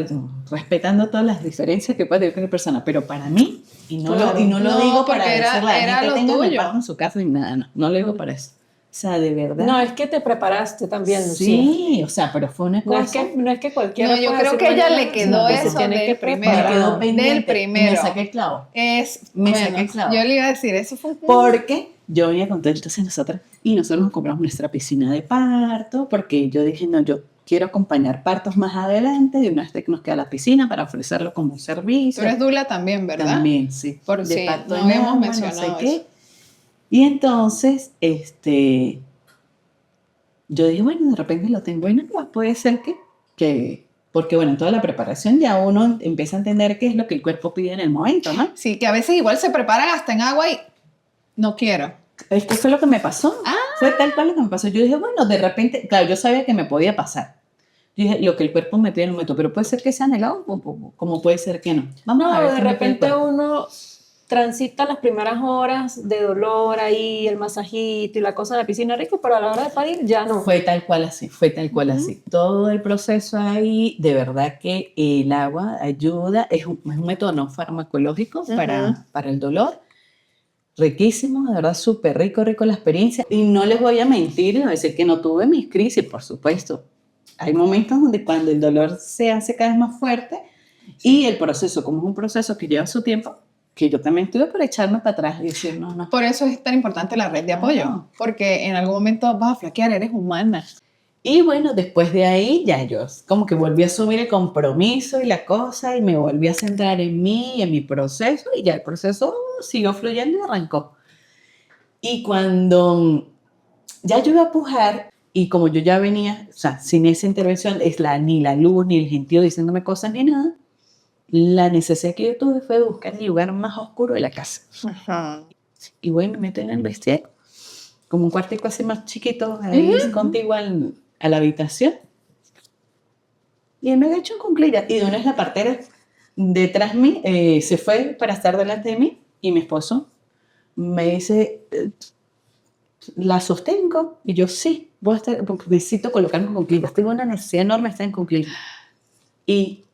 respetando todas las diferencias que puede tener cualquier persona. Pero para mí, y no Claro. lo No, digo para porque era decirle a la gente, lo tengan el tuyo. pago en su casa ni nada, no lo digo para eso. O sea, de verdad. No, es que te preparaste también, Lucía. sí, o sea, pero fue una No cosa. no es que cualquiera No, yo pueda creo decir que a ella mañana, le quedó sino que se eso tiene del que primero. me preparar. quedó pendiente. Del primero. Me saqué el clavo. Me saqué el clavo. Yo le iba a decir, eso fue un... Porque yo venía con todo, entonces nosotros nos compramos nuestra piscina de parto, porque yo dije, no, yo quiero acompañar partos más adelante, de una vez que nos queda la piscina para ofrecerlo como un Tú servicio. eres dula también, ¿verdad? También, sí. Por de si parto no en habíamos agua, mencionado no sé qué. eso. Y entonces, yo dije, bueno, de repente lo tengo en agua, puede ser porque bueno, en toda la preparación ya uno empieza a entender qué es lo que el cuerpo pide en el momento, ¿no? Sí, que a veces igual se preparan hasta en agua y no quiero. Es que fue lo que me pasó. Fue tal cual lo que me pasó. Yo dije, bueno, de repente, claro, yo sabía que me podía pasar. Yo dije, lo que el cuerpo me pide en el momento, pero puede ser que sea anhelado, como puede ser que no. Vamos a ver. No, de qué me pide el repente cuerpo. uno transita las primeras horas de dolor ahí, el masajito y la cosa de la piscina rico, pero a la hora de parir ya no. Fue tal cual así, así. Todo el proceso ahí, de verdad que el agua ayuda, es un método no farmacológico para el dolor. Riquísimo, de verdad, súper rico la experiencia. Y no les voy a mentir, les voy a decir que no tuve mis crisis, por supuesto. Hay momentos donde cuando el dolor se hace cada vez más fuerte y el proceso, como es un proceso que lleva su tiempo, que yo también tuve por echarme para atrás y decir, no. Por eso es tan importante la red de apoyo. Claro. Porque en algún momento vas a flaquear, eres humana. Y bueno, después de ahí ya yo como que volví a asumir el compromiso y la cosa y me volví a centrar en mí y en mi proceso y ya el proceso siguió fluyendo y arrancó. Y cuando ya yo iba a pujar y como yo ya venía, o sea, sin esa intervención, ni la luz, ni el gentío diciéndome cosas, ni nada, la necesidad que yo tuve fue de buscar el lugar más oscuro de la casa. Ajá. Y voy y me meto en el vestiario, como un cuartico así más chiquito, ahí contiguo a la habitación. Y él me agachó en cuclillas. Y de una vez la partera detrás de mí se fue para estar delante de mí. Y mi esposo me dice, ¿la sostengo? Y yo, sí, voy a estar, porque necesito colocarme en cuclillas. Tengo una necesidad enorme de estar en cuclillas. Y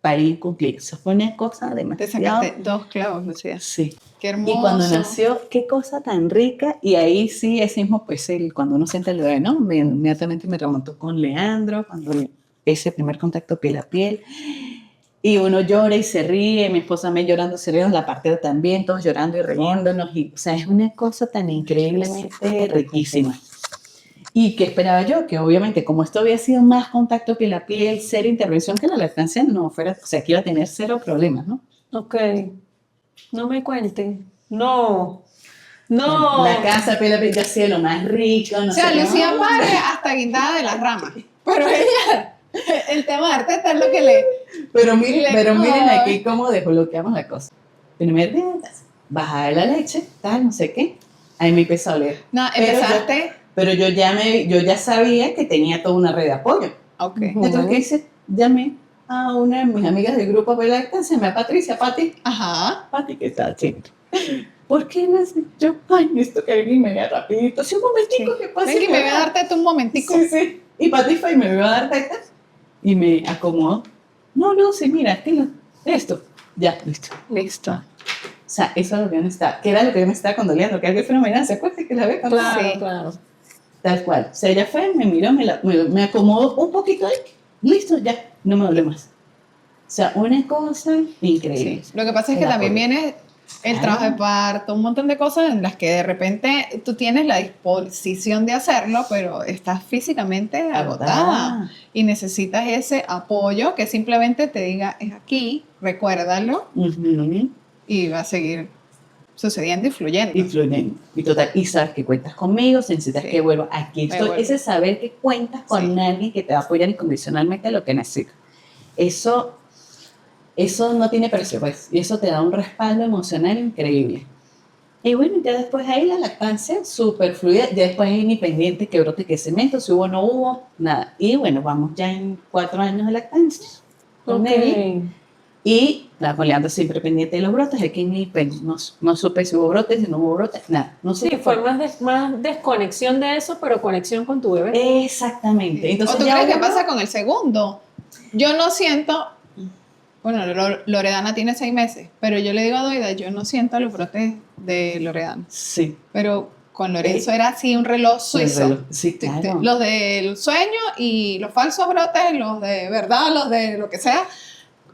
parí en cuclillas. Se fue una cosa Te demasiado... sacaste 2 clavos, Lucía. Sí. Qué hermoso. Y cuando nació, qué cosa tan rica. Y ahí sí, ese mismo, pues, cuando uno siente el dolor, ¿no? Inmediatamente me remontó con Leandro, ese primer contacto piel a piel. Y uno llora y se ríe, mi esposa me llorando, se ríe, la partera también, todos llorando y riéndonos. Y, o sea, es una cosa tan increíblemente riquísima. ¿Y qué esperaba yo? Que obviamente, como esto había sido más contacto piel a piel, cero intervención, que la lactancia no fuera, o sea, que iba a tener cero problemas, ¿no? Ok. No me cuenten. No. No. La casa piel a piel ya ha sido lo más rico, no O sea, sé qué. Lucía pare hasta guindada de las ramas. Pero ella, el tema de Arteta es lo que le... Pero miren Ay. aquí cómo desbloqueamos la cosa. Primer día, bajaba la leche, tal, no sé qué. Ahí me empezó a oler. No, Pero empezaste... Pero yo ya sabía que tenía toda una red de apoyo. Ok. Entonces, ¿qué hice? Llamé a una de mis amigas del grupo de lactancia, se llama Patricia, Ajá. Pati, ¿qué está haciendo? ¿Por qué no has dicho? Ay, necesito que alguien me vea rapidito. Sí, un momentico, Sí. que pase. Ven que me voy a darte tú un momentico. Sí, sí. Y Pati fue y me iba a dar teta y me acomodó. No, sí, mira, estilo. Esto. Ya, listo. Listo. O sea, eso es lo que yo necesitaba. Que era lo que yo me estaba condoleando, que algo fenomenal. ¿Se acuerda que la había contado? Claro, Sí. claro. Tal cual. O sea, ella fue, me miró, me acomodó un poquito ahí. Listo, ya. No me duele más. O sea, una cosa increíble. Sí. Lo que pasa es que El también apoyo. viene el Claro. trabajo de parto, un montón de cosas en las que de repente tú tienes la disposición de hacerlo, pero estás físicamente agotada y necesitas ese apoyo que simplemente te diga, es aquí, recuérdalo Ujú. y va a seguir sucediendo y fluyendo. Y fluyendo. Y total, y sabes que cuentas conmigo, si necesitas Sí. que vuelva, aquí Me estoy. vuelvo. Ese saber que cuentas con Sí. alguien que te va a apoyar incondicionalmente en lo que necesitas. Eso no tiene precio, pues. Y eso te da un respaldo emocional increíble. Y bueno, ya después ahí la lactancia súper fluida. Ya después es independiente que brote, que cemento, si hubo o no hubo, nada. Y bueno, vamos ya en 4 años de lactancia con Ok. Nelly. Y la Leandro siempre pendiente de los brotes. Aquí ni no supe si hubo brotes, si no hubo brotes, nada. No sé Sí, qué fue más desconexión de eso, pero conexión con tu bebé. Exactamente. ¿O Entonces tú ya crees que uno- pasa con el segundo? Yo no siento, bueno, Loredana tiene 6 meses, pero yo le digo a Doida, yo no siento los brotes de Loredana. Sí. Pero con Lorenzo era así un reloj suizo. Sí, claro. Los del sueño y los falsos brotes, los de verdad, los de lo que sea.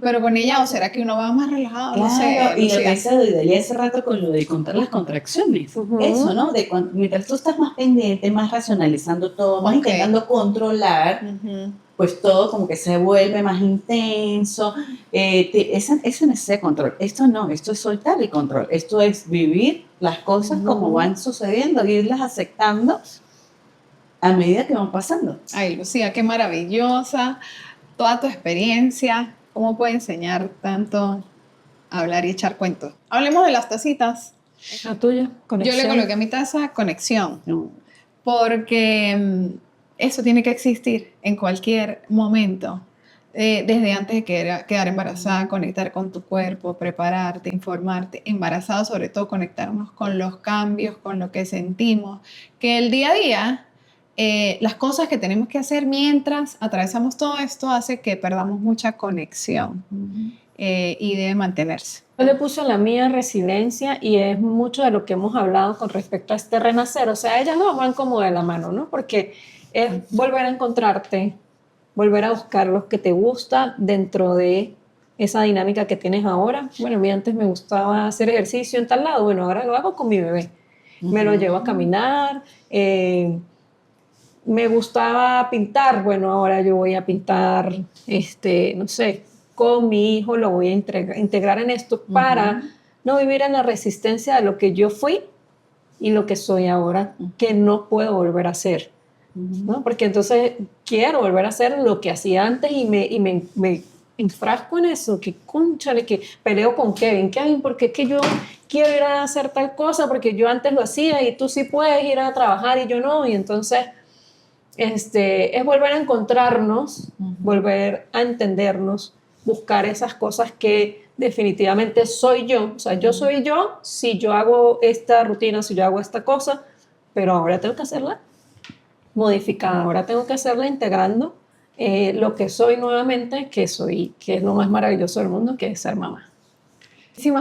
Pero con ella, ¿o será que uno va más relajado? No sé, Claro, y lo Lucía. que hice de hace rato con lo de contar las contracciones. Ujú. Eso, ¿no? Mientras tú estás más pendiente, más racionalizando todo, más Ok. intentando controlar, Ujú. pues todo como que se vuelve más intenso. Esa necesidad de control. Esto no, esto es soltar el control. Esto es vivir las cosas como van sucediendo, irlas aceptando a medida que van pasando. Ay, Lucía, qué maravillosa. Toda tu experiencia. ¿Cómo puede enseñar tanto a hablar y echar cuentos? Hablemos de las tacitas. La tuya, Yo conexión. le coloqué a mi taza conexión. ¿No? Porque eso tiene que existir en cualquier momento. Desde antes de quedar embarazada, conectar con tu cuerpo, prepararte, informarte, embarazada sobre todo, conectarnos con los cambios, con lo que sentimos, que el día a día, las cosas que tenemos que hacer mientras atravesamos todo esto hace que perdamos mucha conexión y debe mantenerse. Yo le puse a la mía resiliencia y es mucho de lo que hemos hablado con respecto a este renacer. O sea, ellas dos van como de la mano, ¿no? Porque es volver a encontrarte, volver a buscar lo que te gusta dentro de esa dinámica que tienes ahora. Bueno, a mí antes me gustaba hacer ejercicio en tal lado, bueno, ahora lo hago con mi bebé. Me lo llevo a caminar. Me gustaba pintar, bueno, ahora yo voy a pintar, no sé, con mi hijo lo voy a integrar en esto para no vivir en la resistencia de lo que yo fui y lo que soy ahora, que no puedo volver a hacer, ¿no? Porque entonces quiero volver a hacer lo que hacía antes y me enfrasco en eso, que cónchale, que peleo con Kevin, porque es que yo quiero ir a hacer tal cosa, porque yo antes lo hacía y tú sí puedes ir a trabajar y yo no, y entonces es volver a encontrarnos, volver a entendernos, buscar esas cosas que definitivamente soy yo. O sea, yo soy yo si yo hago esta rutina, si yo hago esta cosa, pero ahora tengo que hacerla modificada, ahora tengo que hacerla integrando lo que soy nuevamente, que es lo más maravilloso del mundo, que es ser mamá.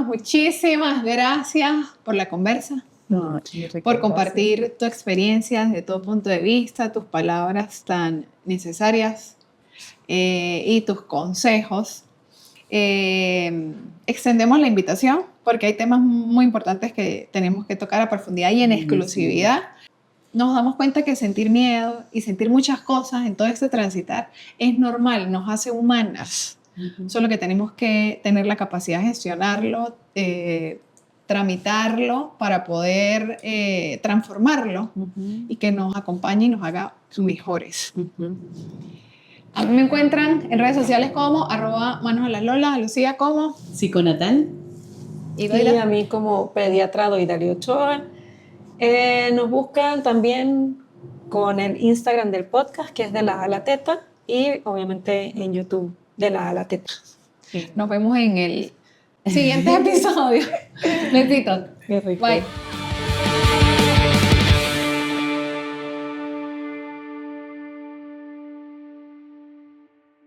Muchísimas gracias por la conversa. No, Por compartir tu experiencia desde todo punto de vista, tus palabras tan necesarias y tus consejos. Extendemos la invitación porque hay temas muy importantes que tenemos que tocar a profundidad y en exclusividad. Nos damos cuenta que sentir miedo y sentir muchas cosas en todo este transitar es normal, nos hace humanas. Solo que tenemos que tener la capacidad de gestionarlo, tramitarlo para poder transformarlo y que nos acompañe y nos haga mejores. A mí me encuentran en redes sociales como @manosalaLola, a Lucía como Psiconatal. y Y a mí como pediatra Doidali Ochoa. Nos buscan también con el Instagram del podcast, que es de la teta, y obviamente en YouTube de la A a la Teta. Nos vemos en el siguiente episodio. Besitos. Qué rico. Bye.